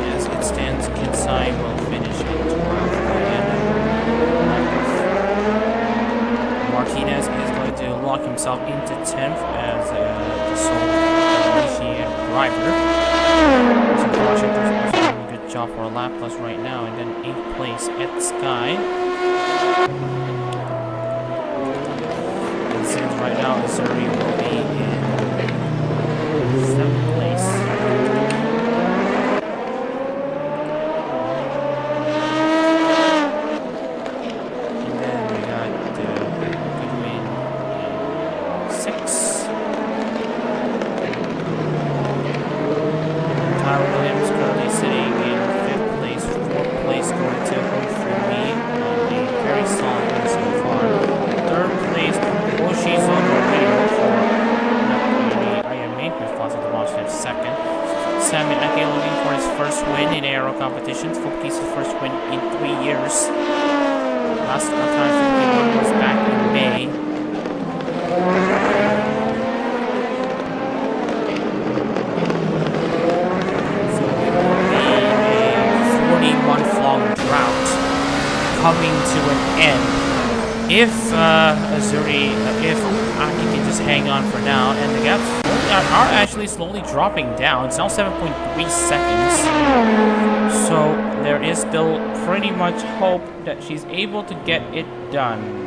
as it stands, Kinsai will finish in 12th. Martinez is going to lock himself into 10th as the sole Nishian driver. Job for a lap plus right now, and then 8th place at Sky. And since right now Missouri will be in 7th place. And then we got Goodwin in 6th. Tyler Williams currently sitting in 5th place, 4th place going to Fumi on a very solid win so far. 3rd place, Oshizono Rio for Ayame, with Fazal Demonstrative 2nd. Sammy Ake looking for his first win in ARO competitions. Fuki's first win in 3 years. Last time Fuki won was back in May. Coming to an end. If Azuri, if Aki can just hang on for now, and the gaps are actually slowly dropping down. It's now 7.3 seconds. So there is still pretty much hope that she's able to get it done.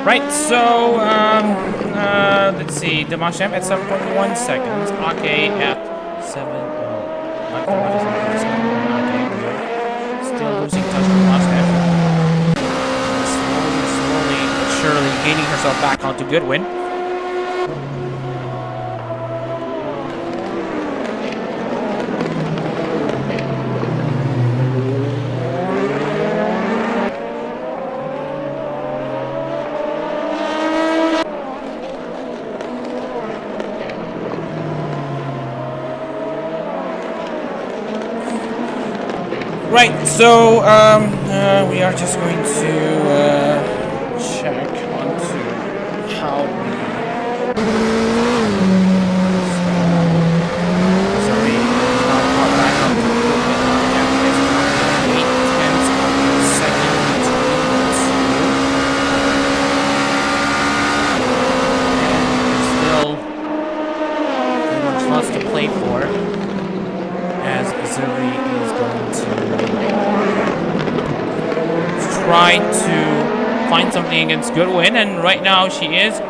Right, so, let's see, Demashem at 7.1 seconds, Ake at 7, still losing touch with Demashem. Slowly but surely gaining herself back onto Goodwin. Right, so we are just going to check onto how sorry, now caught back on the equipment. 8/10 of a second between the two. And there's still much left to play for, as Zuri is going to try to find something against Goodwin, and right now she is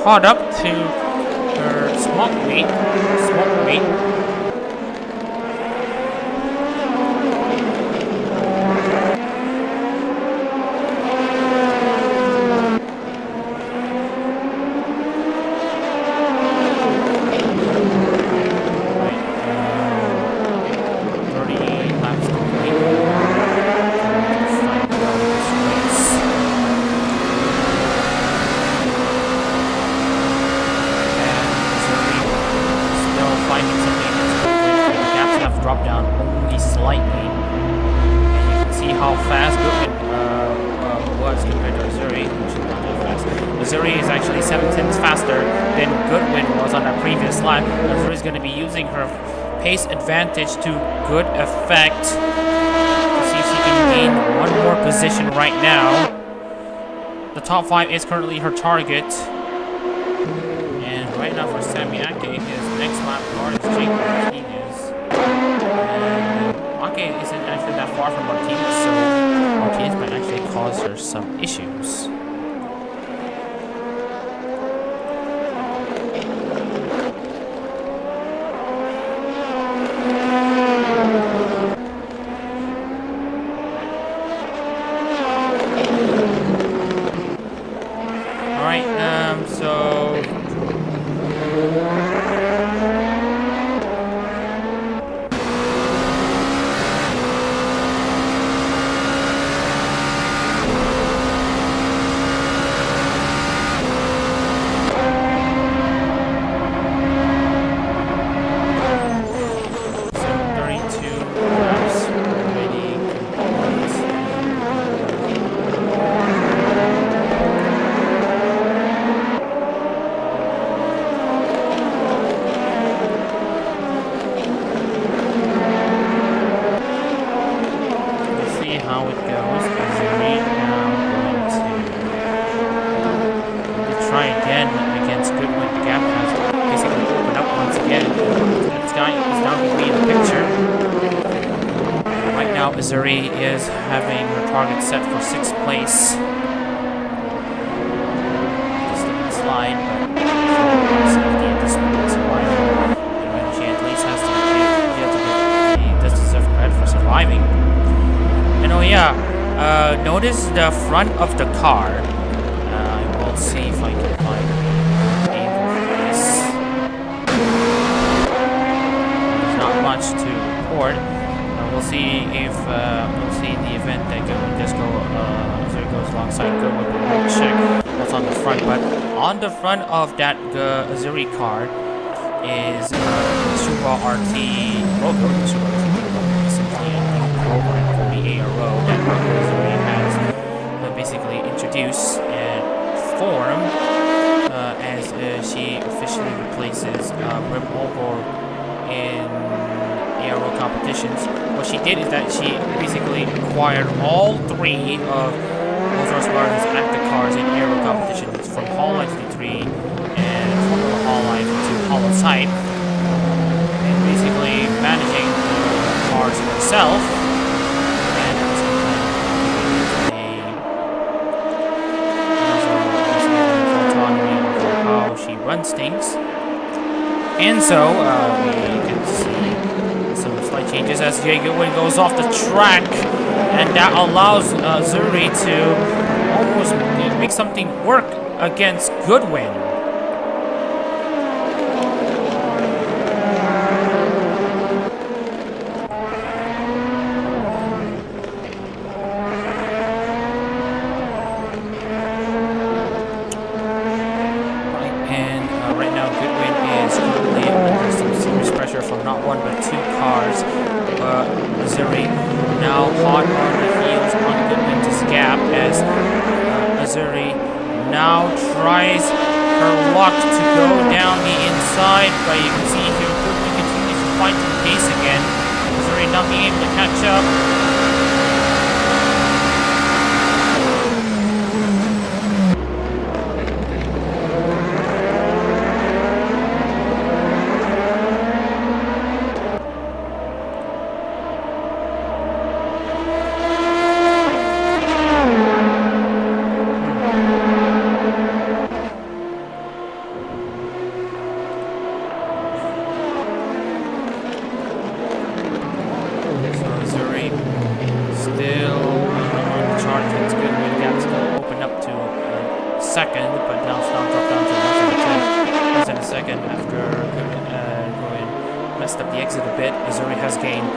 caught up to her smoke meat. Missouri, which is not that fast. Missouri is actually 7/10 faster than Goodwin was on that previous lap. Missouri is going to be using her pace advantage to good effect to see if she can gain one more position right now. The top 5 is currently her target. And right now for Sami Ake, his next lap guard is Jake Martinez. And Ake isn't actually that far from Martinez, so Martinez might actually cause her some issues. Missouri is having her target set for 6th place. Just a slide, but safety at this point surviving. And she at least has to does deserve credit for surviving. And oh yeah, notice the front of the car. I will see if I can find an angle for this. There's not much to report. We'll see if we'll see in the event that Goodwin does go Missouri goes alongside Goodwin. We'll check what's on the front. But on the front of that Missouri car is Subaru RT logo. The Subaru RT logo is simply a new program for the ARO that Missouri has basically introduced and formed as she officially replaces Rip Olgor in ARO competitions. What she did is that she basically acquired all 3 of Rolls-Royce Martin's active cars in ARO competitions, from HoloLype 3 and Formula HoloLype to HoloType, and basically managing the cars herself, and at the same time autonomy over how she runs things. And so we can see some slight changes as Jay Goodwin goes off the track, and that allows Zuri to almost make something work against Goodwin. Missouri now hot on the heels on Goodwin's gap as Missouri now tries her luck to go down the inside, but you can see here Goodwin continues to find some pace again. Missouri not being able to catch up. Second, but now dropped down to less than a second after Goodwin messed up the exit a bit. Missouri has gained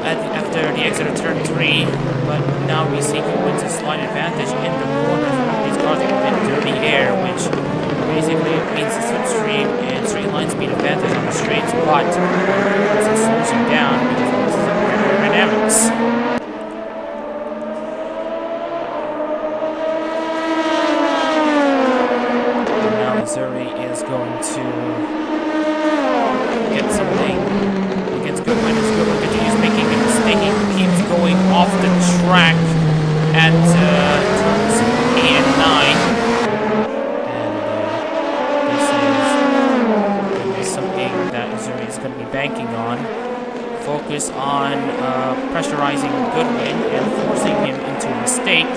after the exit of turn 3, but now we see Goodwin's a slight advantage in the corners. These cars are a bit dirty air, which basically means the slipstream and straight line speed advantage on the straights, but it slows you down because this is aerodynamics. Azuri is going to get something against Goodwin as Goodwin continues making a mistake. He keeps going off the track at turns 8 and 9. And this is something that Azuri is going to be banking on. Focus on pressurizing Goodwin and forcing him into a mistake.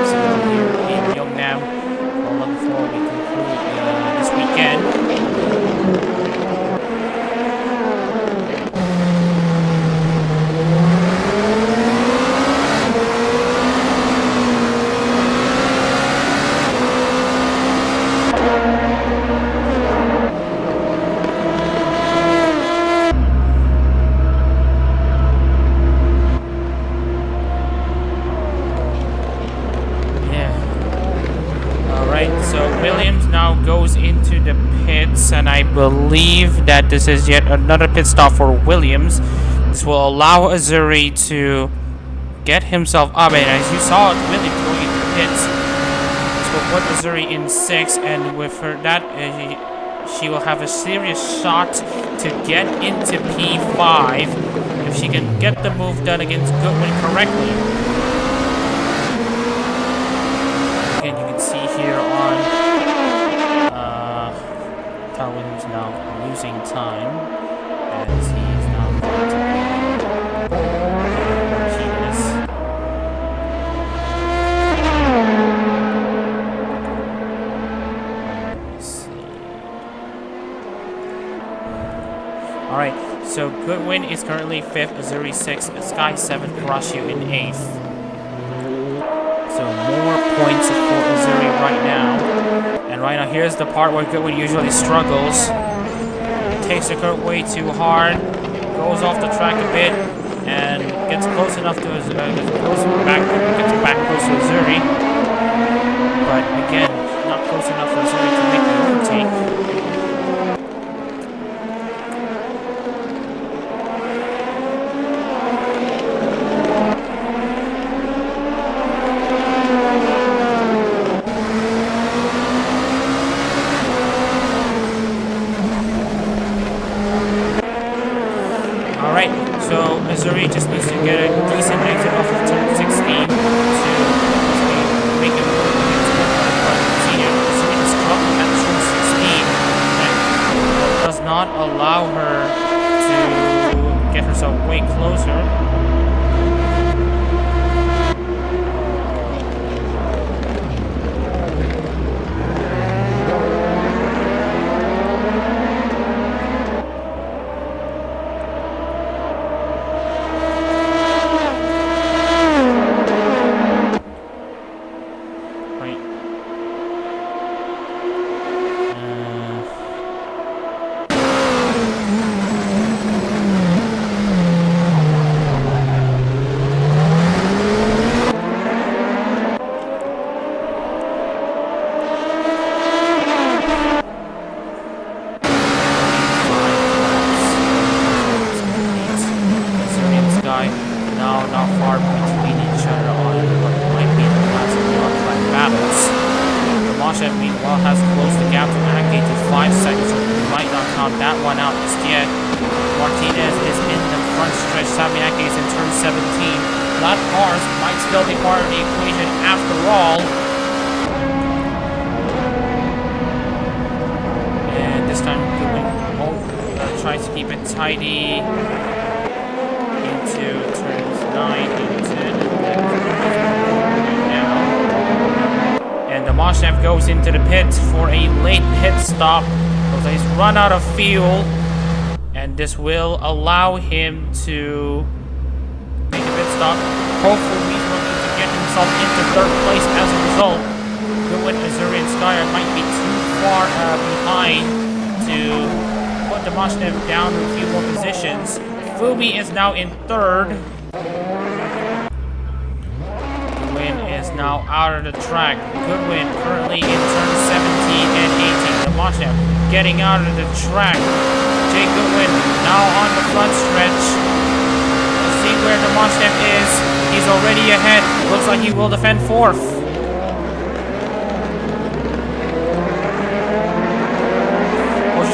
So here in Yeongnam, all before we conclude this weekend. Goes into the pits, and I believe that this is yet another pit stop for Williams. This will allow Azuri to get himself up, and as you saw, Williams going into the pits. This will put Azuri in 6, and with her that she will have a serious shot to get into P5 if she can get the move done against Goodwin correctly. Again, you can see here on Williams now losing time as he is now going to be Martinez. Let's see. Alright, so Goodwin is currently 5th, Azuri 6th, Sky 7th, Karashu in 8th. So more points for Azuri right now. And right now, here's the part where Goodwin usually struggles. Takes the curve way too hard, goes off the track a bit, and gets close enough to gets back close to Azuri. But again, not close enough for Azuri to make the overtake. Azuri just needs to get a decent exit off of turn 16 to make it move against Goodwin. Senior Azuri is struggling at turn 16 and does not allow her to get herself way closer. Not far between each other on what might be the last of the on-track battles. Tomashev, meanwhile, has closed the gap to Ake to 5 seconds, so we might not count that one out just yet. Martinez is in the front stretch. Samiake is in turn 17. Flat cars might still be part of the equation after all. And this time, Goodwin tries to keep it tidy into turns 9 and 10. And Tomashev goes into the pits for a late pit stop because he's run out of fuel, and this will allow him to make a pit stop. Hopefully he's looking to get himself into 3rd place as a result. Goodwin, Azuri, and Skyer might be too far behind to put Tomashev down a few more positions. Fubi is now in 3rd. Goodwin is now out of the track. Goodwin currently in turn 17 and 18. Tomashev getting out of the track. Jay Goodwin now on the front stretch. Let's see where Tomashev is. He's already ahead. Looks like he will defend 4th.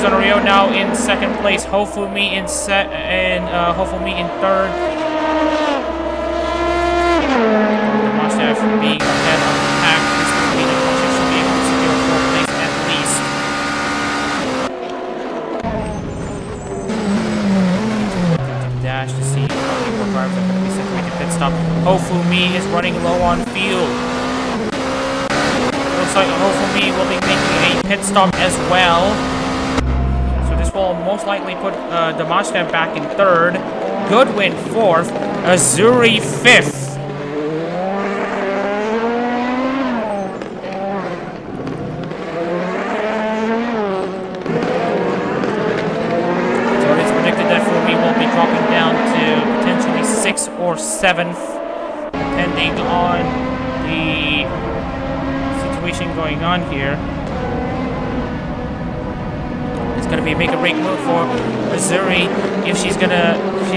Rio now in second place. Hofumi in Hofumi in third. Demashnev being ahead of the pack. This could mean that Demashnev should be able to secure fourth place at least. Dash to see how many more drivers are going to be sent to make a pit stop. Hofumi is running low on fuel. Looks like Hofumi will be making a pit stop as well. So this will most likely put Demashnev back in third. Goodwin fourth. Azuri fifth. Dropping down to potentially 6th or 7th, depending on the situation going on here. It's going to be a make or break move for Missouri if she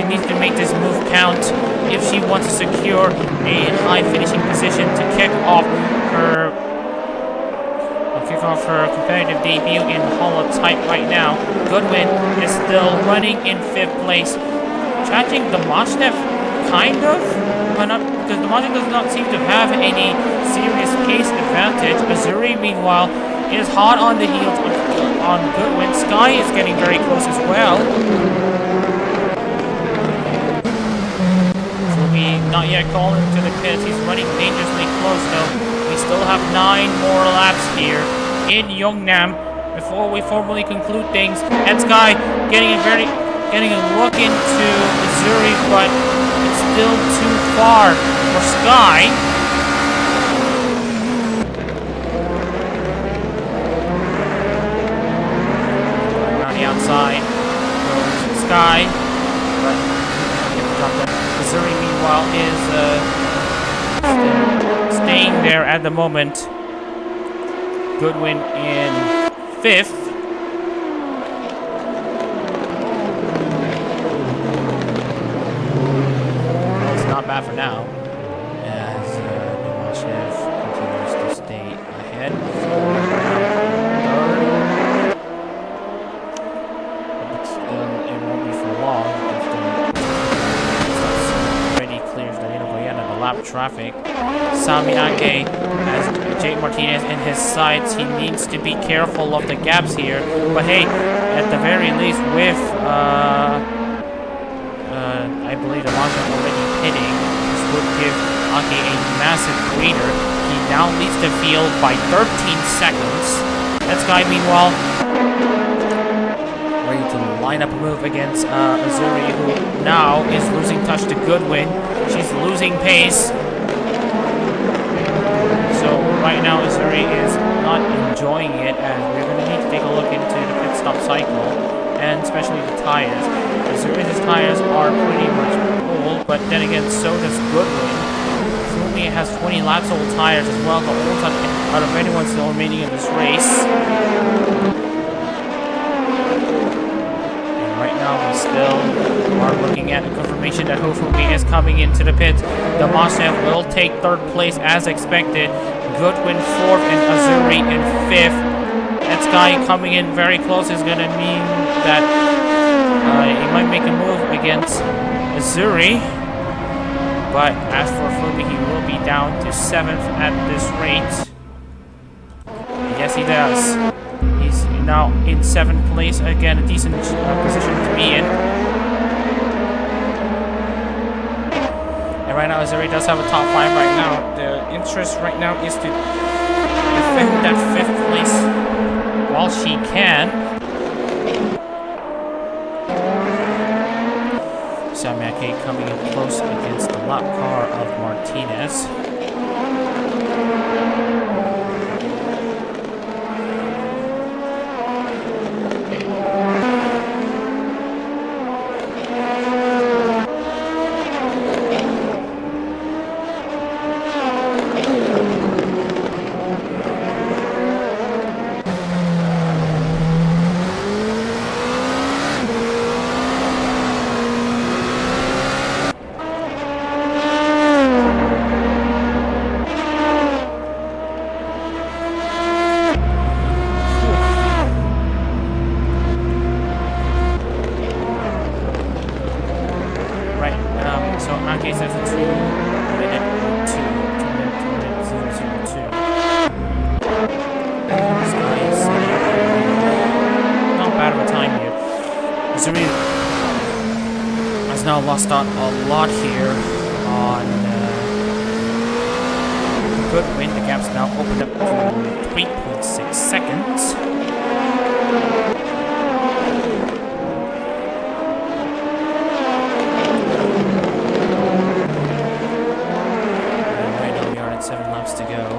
needs to make this move count, if she wants to secure a high finishing position to kick off her competitive debut in HoloType right now. Goodwin is still running in 5th place. Challenging Demashnev, kind of, but not, because Demashnev does not seem to have any serious pace advantage. Missouri, meanwhile, is hot on the heels on Goodwin. Sky is getting very close as well. Fumi not yet calling to the pits. He's running dangerously close though. We still have 9 more laps here in Yeongnam before we formally conclude things. And Sky getting a look into Missouri, but it's still too far for Sky. Around the outside goes Sky, but Missouri meanwhile is staying there at the moment. Goodwin in 5th. Well, it's not bad for now, as Demashnev continues to stay ahead. But it won't be for long if the already clears the lap traffic. Sami Ake has Jake Martinez in his sights. He needs to be careful of the gaps here. But hey, at the very least, with I believe the launcher already pitting, this would give Ake a massive breather. He now leads the field by 13 seconds. That guy, meanwhile, ready to line up a move against Azuri, who now is losing touch to Goodwin. She's losing pace. So right now Azuri is not enjoying it, as we're going to need to take a look into the pit stop cycle, and especially the tires. Azuri's tires are pretty much old, but then again, so does Goodwin. Fumi has 20 laps old tires as well, the oldest out of anyone still remaining in this race. Right now, we still are looking at the confirmation that Hofumi is coming into the pits. Demashnev will take 3rd place as expected. Goodwin 4th and Azuri in 5th. That guy coming in very close is going to mean that he might make a move against Azuri. But as for Fumi, he will be down to 7th at this rate. Yes, he does. He's now in 7th place. Again, a decent position to be in. And right now, Azuri does have a top 5 right now. The interest right now is to defend that 5th place while she can. Samake coming in close against the lap car of Martinez. lost out a lot here on Goodwin. The gap's now opened up to 3.6 seconds. And right now we are at 7 laps to go.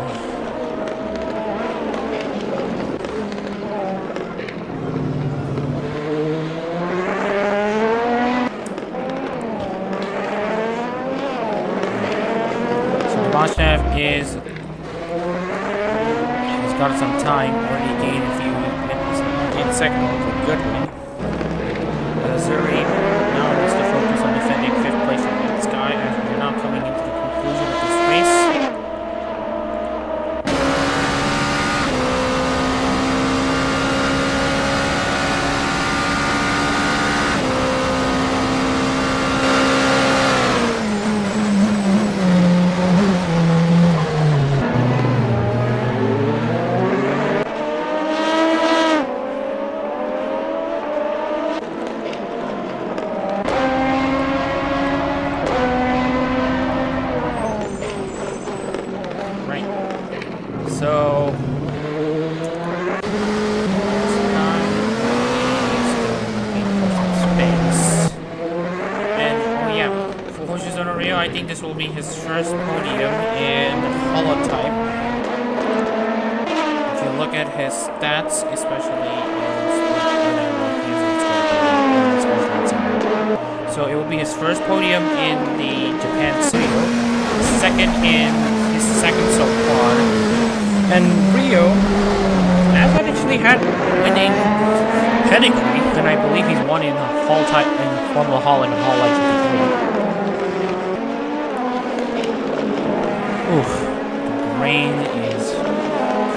He's got some time, already gained a few minutes in second over Goodwin. Zuri now needs to focus on defending 5th place from this guy as we're now coming into the conclusion of this race. I think this will be his first podium in HoloType. If you look at his stats, especially so it will be his first podium in the Japan Tsuyo, second in his second sub-quad, and Rio has actually had winning pedigree, and I believe he's won in HoloType in Formula Holland and HoloLight GP3. Oof, the brain is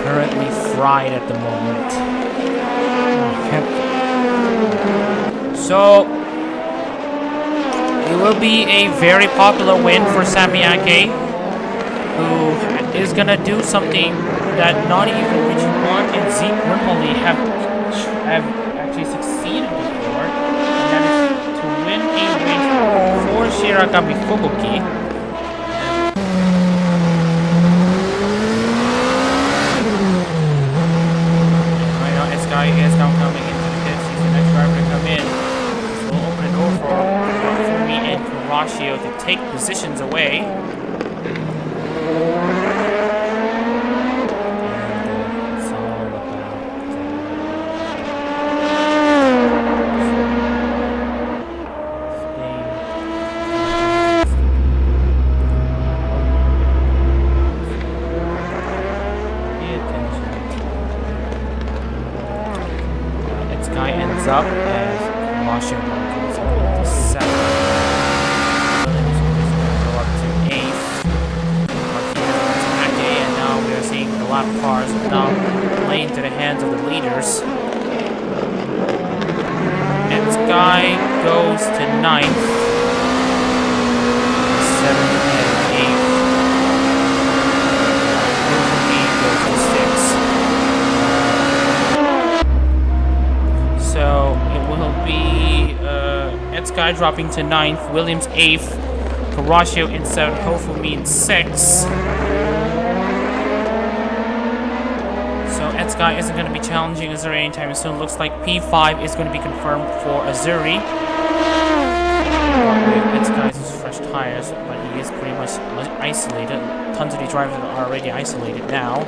currently fried at the moment. So, it will be a very popular win for Sami Ake, who is gonna do something that not even Richie Mark and Zeke Rimoli have actually succeeded before, and that is to win a race for Shiragami Fubuki. Is now coming into the pits. He's the next driver to come in. This will open a door for Fumi and Kurashio to take positions away. And it's all about pay attention. Guy ends up as Marshall goes up to 7th. Williams is going to go up to 8th. Martinez to Ake, and now we are seeing the lap cars now playing to the hands of the leaders. And Sky goes to 9th. 7th and 8th. Goes to 6th. So it will be Sky dropping to 9th, Williams 8th, Kurashio in 7th, Hofumi in 6th. So Sky isn't going to be challenging Azuri anytime soon. Looks like P5 is going to be confirmed for Azuri. Sky's fresh tires, but he is pretty much isolated. Tons of the drivers are already isolated now.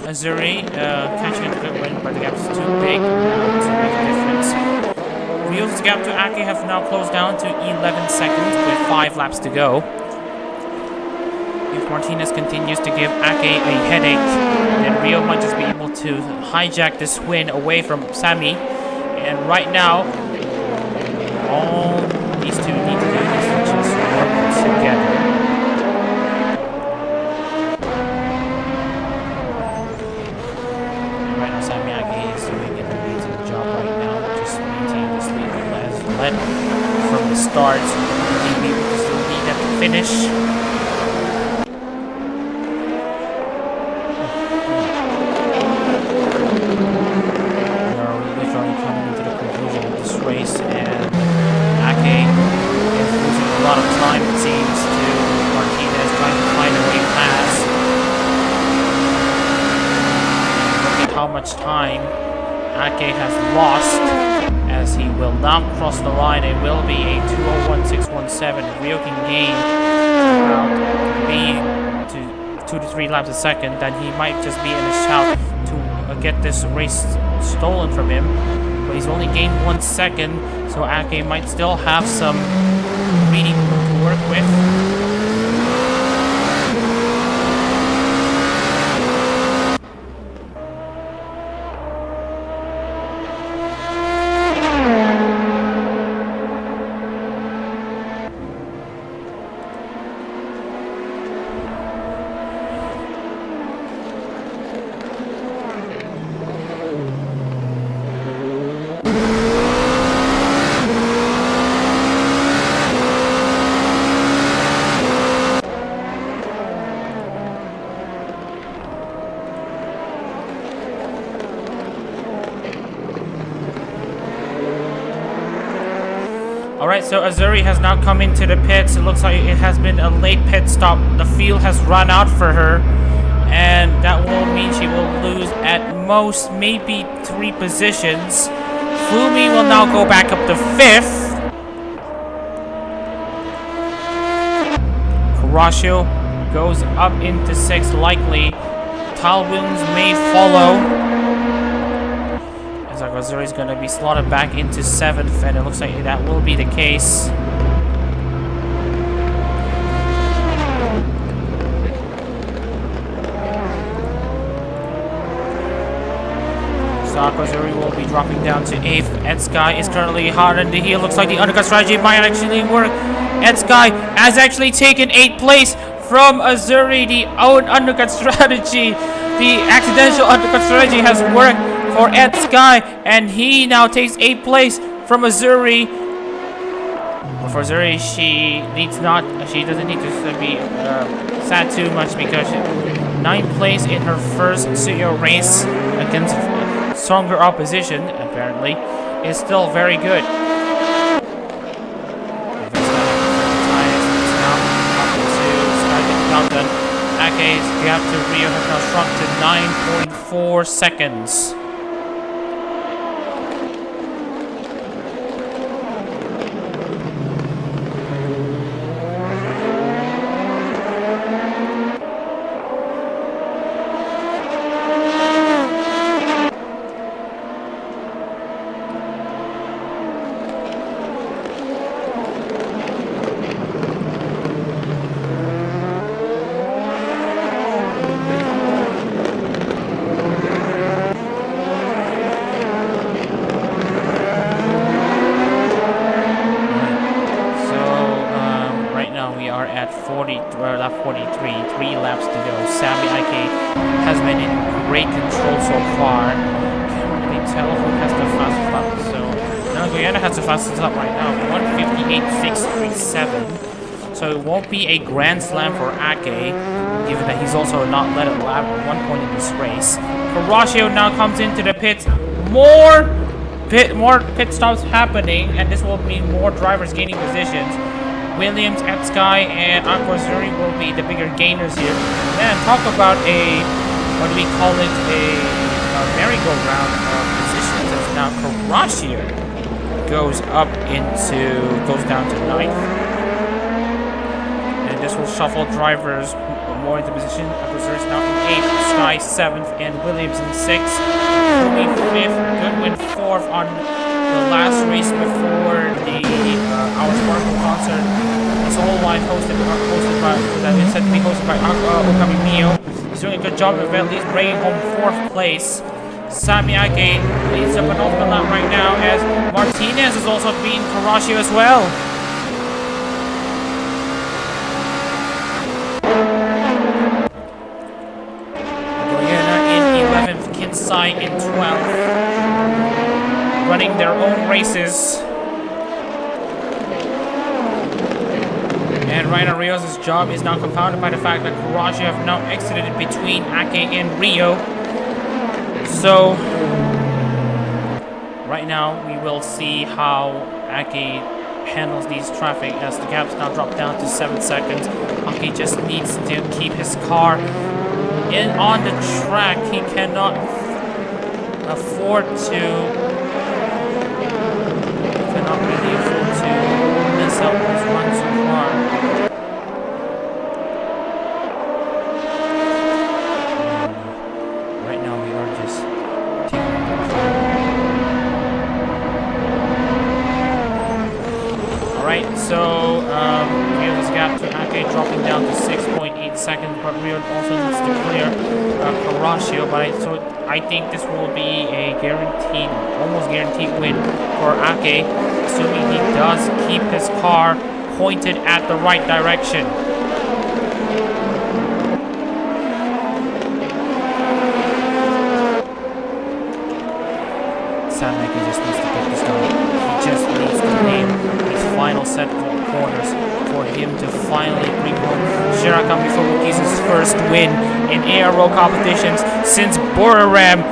Azuri catching a good win, but the gap is too big now to make a difference. Rio's gap to Ake have now closed down to 11 seconds with 5 laps to go. If Martinez continues to give Ake a headache, then Rio might just be able to hijack this win away from Sami. And right now, all these two need to do Ake is doing an amazing job right now, just maintaining this lead as led from the start. Maybe we just still need at the finish. We are literally coming into the conclusion of this race, and Ake is losing a lot of time, it seems, to Martinez trying to find a way past. How much time Ake has lost, as he will not cross the line. It will be a 2:01.617. If Rio can gain about being to 2 to 3 laps a second, then he might just be in a shout to get this race stolen from him. But he's only gained 1 second, so Ake might still have some reading to work with. Alright, so Azuri has now come into the pits. It looks like it has been a late pit stop. The field has run out for her, and that will mean she will lose at most maybe 3 positions. Fumi will now go back up to 5th. Kurashio goes up into 6th likely. Tal Williams may follow. Zako is going to be slotted back into 7th, and it looks like that will be the case. Zako will be dropping down to 8th. Edsky is currently hard on the heel. Looks like the undercut strategy might actually work. Edsky has actually taken 8th place from Azuri. The own undercut strategy, the accidental undercut strategy has worked for Edsky, and he now takes 8th place from Azuri. But for Azuri, she doesn't need to be sad too much, because 9th place in her first Tsuyo race against stronger opposition, apparently, is still very good. Ake's gap to Rio has now shrunk to 9.4 seconds. Lap 43, 3 laps to go. Sammy Ike has been in great control so far. Can't really tell who has the fastest lap. So Nagoyana has the fastest lap right now, 1:58.637. So it won't be a grand slam for Ake, given that he's also not led a lap at one point in this race. Kurashio now comes into the pits. More pit stops happening, and this will mean more drivers gaining positions. Williams, Edsky, and Aquazuri will be the bigger gainers here. And talk about a, what do we call it, a merry-go-round of positions, as now Kurashio goes down to 9th. And this will shuffle drivers more into position. Aquazuri is now in 8th, Sky 7th, and Williams in 6th. Fumi 5th, Goodwin 4th on the last race before the Our Sparkle concert. It's all live hosted by Okami Mio. He's doing a good job of at least bringing home 4th place. Samyake leads the penultimate lap right now, as Martinez is also beating Kurashio as well. Sai in 12th, running their own races. And Ryan Rios' job is now compounded by the fact that Kurashi have now exited between Ake and Rio. So, right now we will see how Ake handles these traffic as the gaps now drop down to 7 seconds. Ake just needs to keep his car on the track. He cannot afford to mess up his run so far. Right now we are just taking control. Alright, so Rio's gap to Ake dropping down to 6.8 seconds, but Rio also needs to clear Karashio, but I think this will be a guaranteed, almost guaranteed win for Ake, assuming he does keep his car pointed at the right direction. Sam Ake just needs to get this done. He just needs to name his final set of corners for him to finally bring home Shirakami Fubuki's first win in ARO competitions since Boraram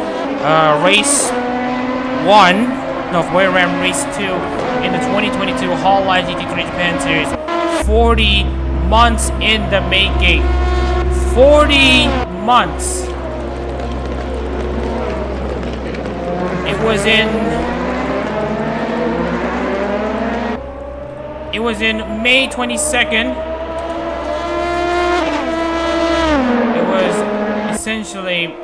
Race 1, no, Boraram Race 2 in the 2022 HoloType GT3 Japan Series. 40 months in the making. 40 months. It was in May 22nd. It was essentially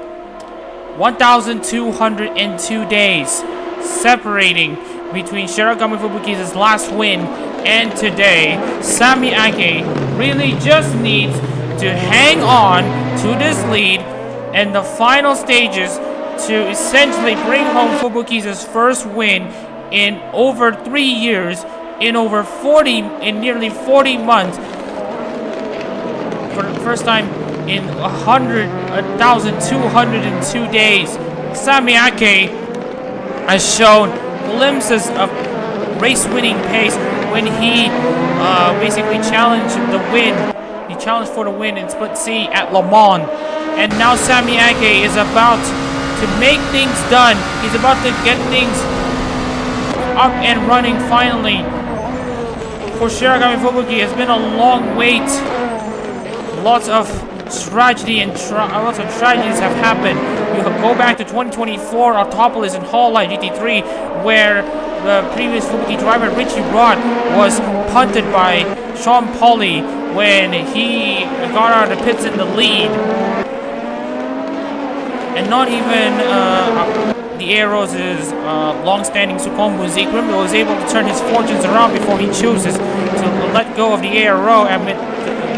1,202 days separating between Shirakami Fubuki's last win and today. Sami Ake really just needs to hang on to this lead in the final stages to essentially bring home Fubuki's first win in over 3 years, in nearly 40 months, for the first time in 1,202 days. Sami Ake has shown glimpses of race-winning pace when he basically challenged the win. He challenged for the win in Split C at Le Mans, and now Sami Ake is about to make things done. He's about to get things up and running finally. For Shirakami Fubuki, it's been a long wait. Lots of tragedy and lots of tragedies have happened. You go back to 2024 Autopolis and HoloType GT3, where the previous Fubuki driver Richie Rod was punted by Sean Pauli when he got out of the pits in the lead. And not even the ARO's long-standing Sukombu Zekrim was able to turn his fortunes around before he chooses to let go of the ARO amid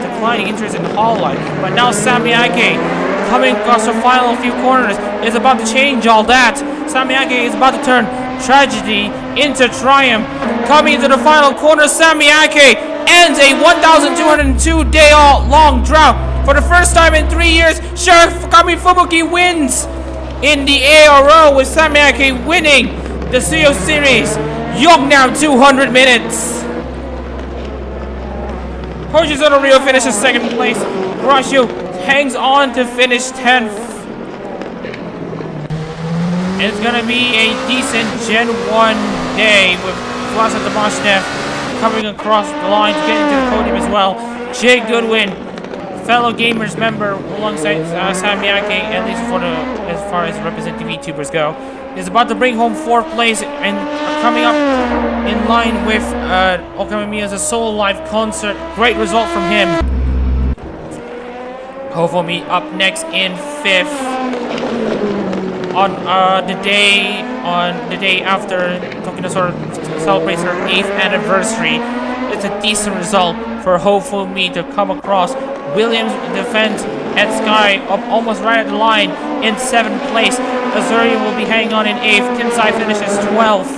declining interest in the HoloType. But now Sami Ake, coming across the final few corners, is about to change all that. Sami Ake is about to turn tragedy into triumph. Coming into the final corner, Sami Ake ends a 1,202-day-long drought. For the first time in 3 years, Shirakami Fubuki wins in the ARO, with Sami Ake winning the Tsuyo Series Yeongnam 200 minutes. Hojizono Rio finishes second place. Kurashio hangs on to finish 10th. It's gonna be a decent Gen 1 day with Vlasa Damashnev coming across the line to get into the podium as well. Jay Goodwin, fellow gamers member alongside Sami Ake, at least as far as representative VTubers go, is about to bring home 4th place and coming up in line with Okamamiya's solo live concert. Great result from him. Hofumi up next in 5th on the day after Tokinosora celebrates her 8th anniversary. It's a decent result for Hofumi to come across. Williams defends at Sky up almost right at the line in 7th place. Azuria will be hanging on in 8th. Tensai finishes 12th.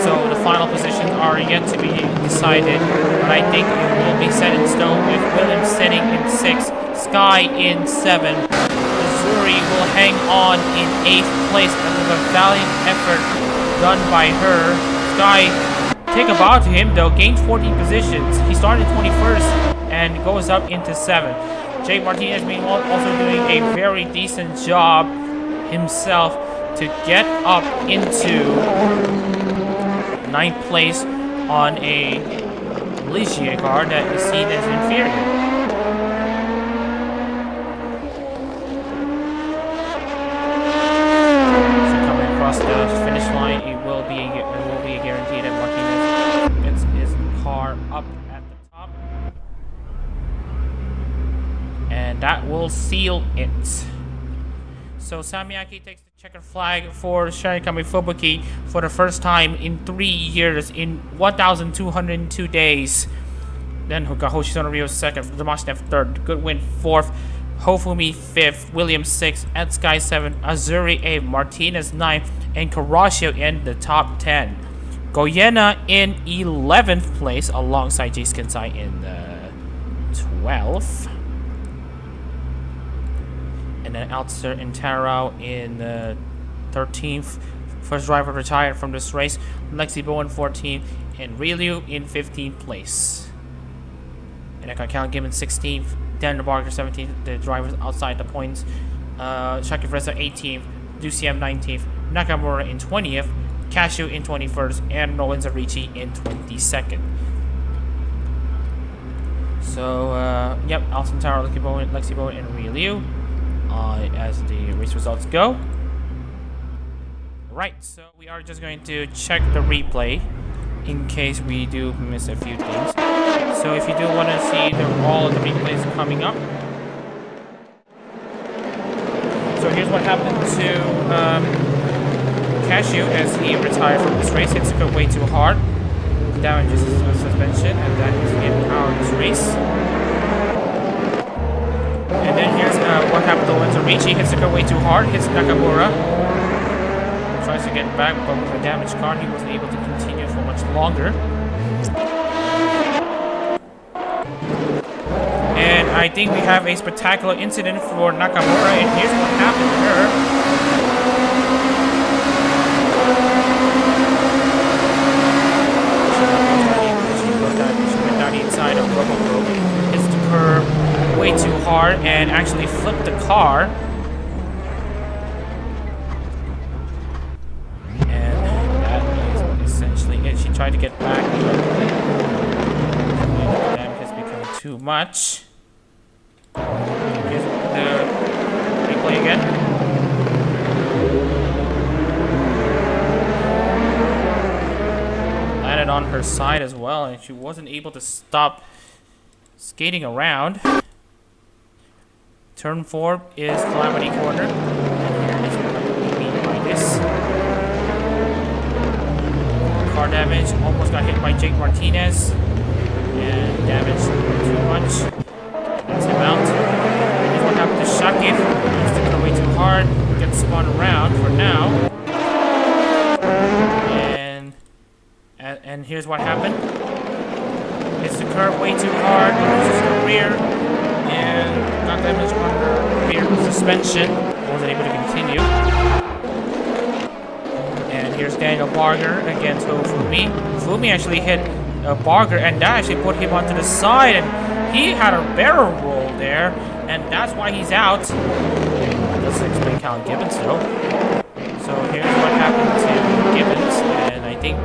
So the final positions are yet to be decided, but I think it will be set in stone with Williams sitting in 6th, Sky in 7th. Azuri will hang on in 8th place with a valiant effort done by her. Sky take a bow to him though, gains 14 positions. He started 21st and goes up into 7th. Jake Martinez meanwhile also doing a very decent job himself to get up into 9th place on a Ligier car that is seen as inferior. So coming across the finish line, it will be a guarantee that Martinez gets his car up at the top, and that will seal it. So Samiaki takes the checkered flag for Sharikami Fubuki for the first time in 3 years in 1,202 days. Then Hoshi Sonorio 2nd, Demoshev 3rd, Goodwin 4th, Hofumi 5th, Williams 6th, Ed Sky 7th, Azuri 8th, Martinez 9th, and Karashio in the top 10. Goyena in 11th place alongside J Skinsai in the 12th. And then Alcer and Tarao in the 13th. First driver retired from this race. Lexi Bowen 14th. And Ryu in 15th place. And I can count Gibbon 16th. Daniel Barker 17th. The drivers outside the points. Shaki Fresa 18th. Duciem 19th. Nakamura in 20th. Cashew in 21st. And Nolan Zarichi in 22nd. So, yep. Alcer, Tarao, Lexi Bowen, and Ryu. As the race results go. Right, so we are just going to check the replay in case we do miss a few things. So if you do want to see all of the replays coming up. So here's what happened to Cashew as he retired from this race. Hits it way too hard. Damages his suspension, and that is the end of this race. And then here's what happened to Lorenzo Ricci. Hits the car way too hard, hits Nakamura. Tries to get back, but with a damaged car, he wasn't able to continue for much longer. And I think we have a spectacular incident for Nakamura, and here's what happened to her. She went down the inside of Robo, hits the curb way too hard and actually flipped the car. And that is essentially it. She tried to get back, but the damage has become too much. Here's the replay again. Landed on her side as well, and she wasn't able to stop skating around. Turn 4 is Calamity Corner. And here is what we mean by this. Car damage. Almost got hit by Jake Martinez. And damage too much. That's him out. Here's what happened to Shakif. He's sticking away too hard. Gets spun around for now. And here's what happened. Hits the curb way too hard. Loses the rear. And got damage on her rear suspension. Wasn't able to continue. And here's Daniel Barger against Fumi. Fumi actually hit Barger, and that actually put him onto the side, and he had a barrel roll there, and that's why he's out. That doesn't explain Cal Gibbons though. So here's what happened to Gibbons, and I think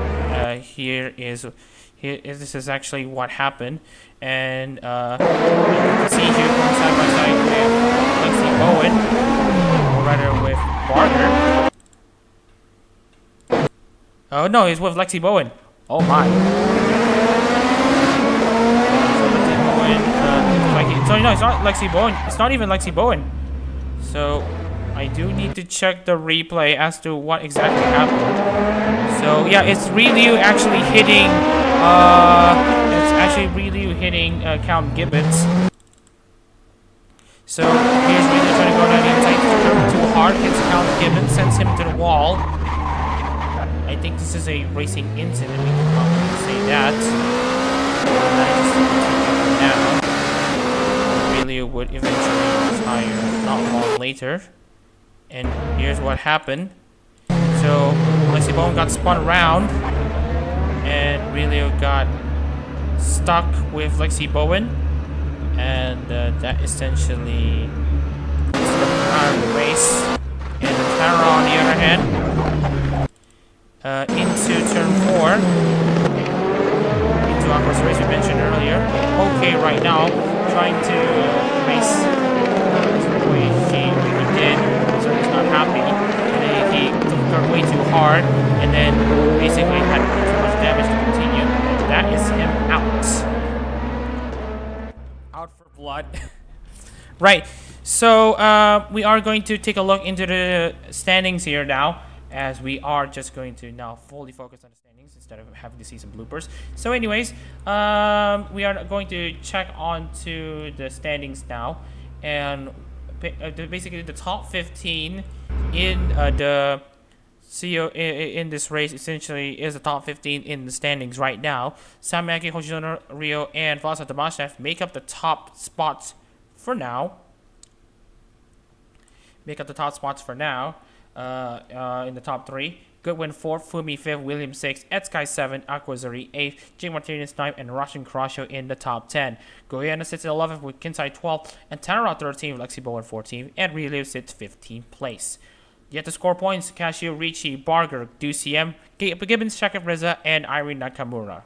this is actually what happened. And you can see here going side by side with Lexi Bowen, or rather with Barger. Oh no, he's with Lexi Bowen. Oh my. So Lexi Bowen, sorry, no, it's not Lexi Bowen. It's not even Lexi Bowen. So I do need to check the replay as to what exactly happened. So yeah, it's Ryu actually hitting. Count Gibbons. So here's Ryu trying to go down the inside, too hard, hits Count Gibbons, sends him to the wall. I think this is a racing incident. We can probably say that. Ryu would eventually retire not long later. And here's what happened. So Lexi Bowen got spun around, and Relio got stuck with Lexi Bowen, and that essentially is the race. And Tara, on the other hand, into turn 4, into Aqua's race we mentioned earlier. Okay, right now, trying to race the way he did, so he's not happy. And he took her way too hard, and then basically had too much damage to continue. That is him out. Out for blood. Right. So we are going to take a look into the standings here now, as we are just going to now fully focus on the standings instead of having to see some bloopers. So anyways, we are going to check onto the standings now, and basically the top 15 in the Tsuyo in this race essentially is the top 15 in the standings right now. Samyaki, Hoshino, Rio, and Vlasa Tomashev make up the top spots for now. In the top 3. Goodwin 4th, Fumi 5th, William 6th, Etsky 7th, Aquazuri 8th, Jake Martinez 9th, and Russian Crusher in the top 10. Goyana sits at 11th with Kinsai 12th, and Tanara 13th, Lexi Bowen 14th, and Relio sits 15th place. Yet to score points, Casio, Ricci, Barger, DCM, Gibbons, Shakib Reza, and Irene Nakamura.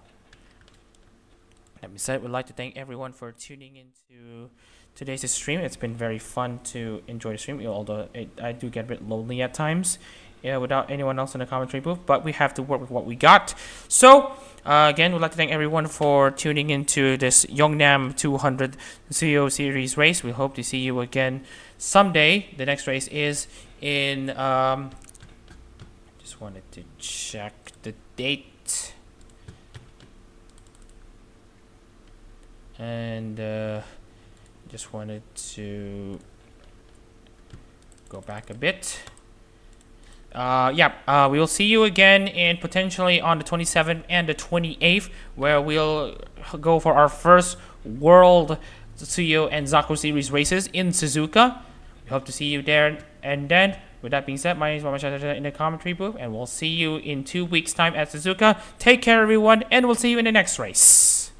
That being said, we'd like to thank everyone for tuning into today's stream. It's been very fun to enjoy the stream, although I do get a bit lonely at times without anyone else in the commentary booth, but we have to work with what we got. So again, we'd like to thank everyone for tuning into this Yeongnam 200 Tsuyo series race. We hope to see you again someday. The next race is in just wanted to check the date, and just wanted to go back a bit. We will see you again in potentially on the 27th and the 28th, where we'll go for our first World Tsuyo and Zako series races in Suzuka. We hope to see you there. And then, with that being said, my name is Mama in the commentary booth, and we'll see you in 2 weeks' time at Suzuka. Take care, everyone, and we'll see you in the next race.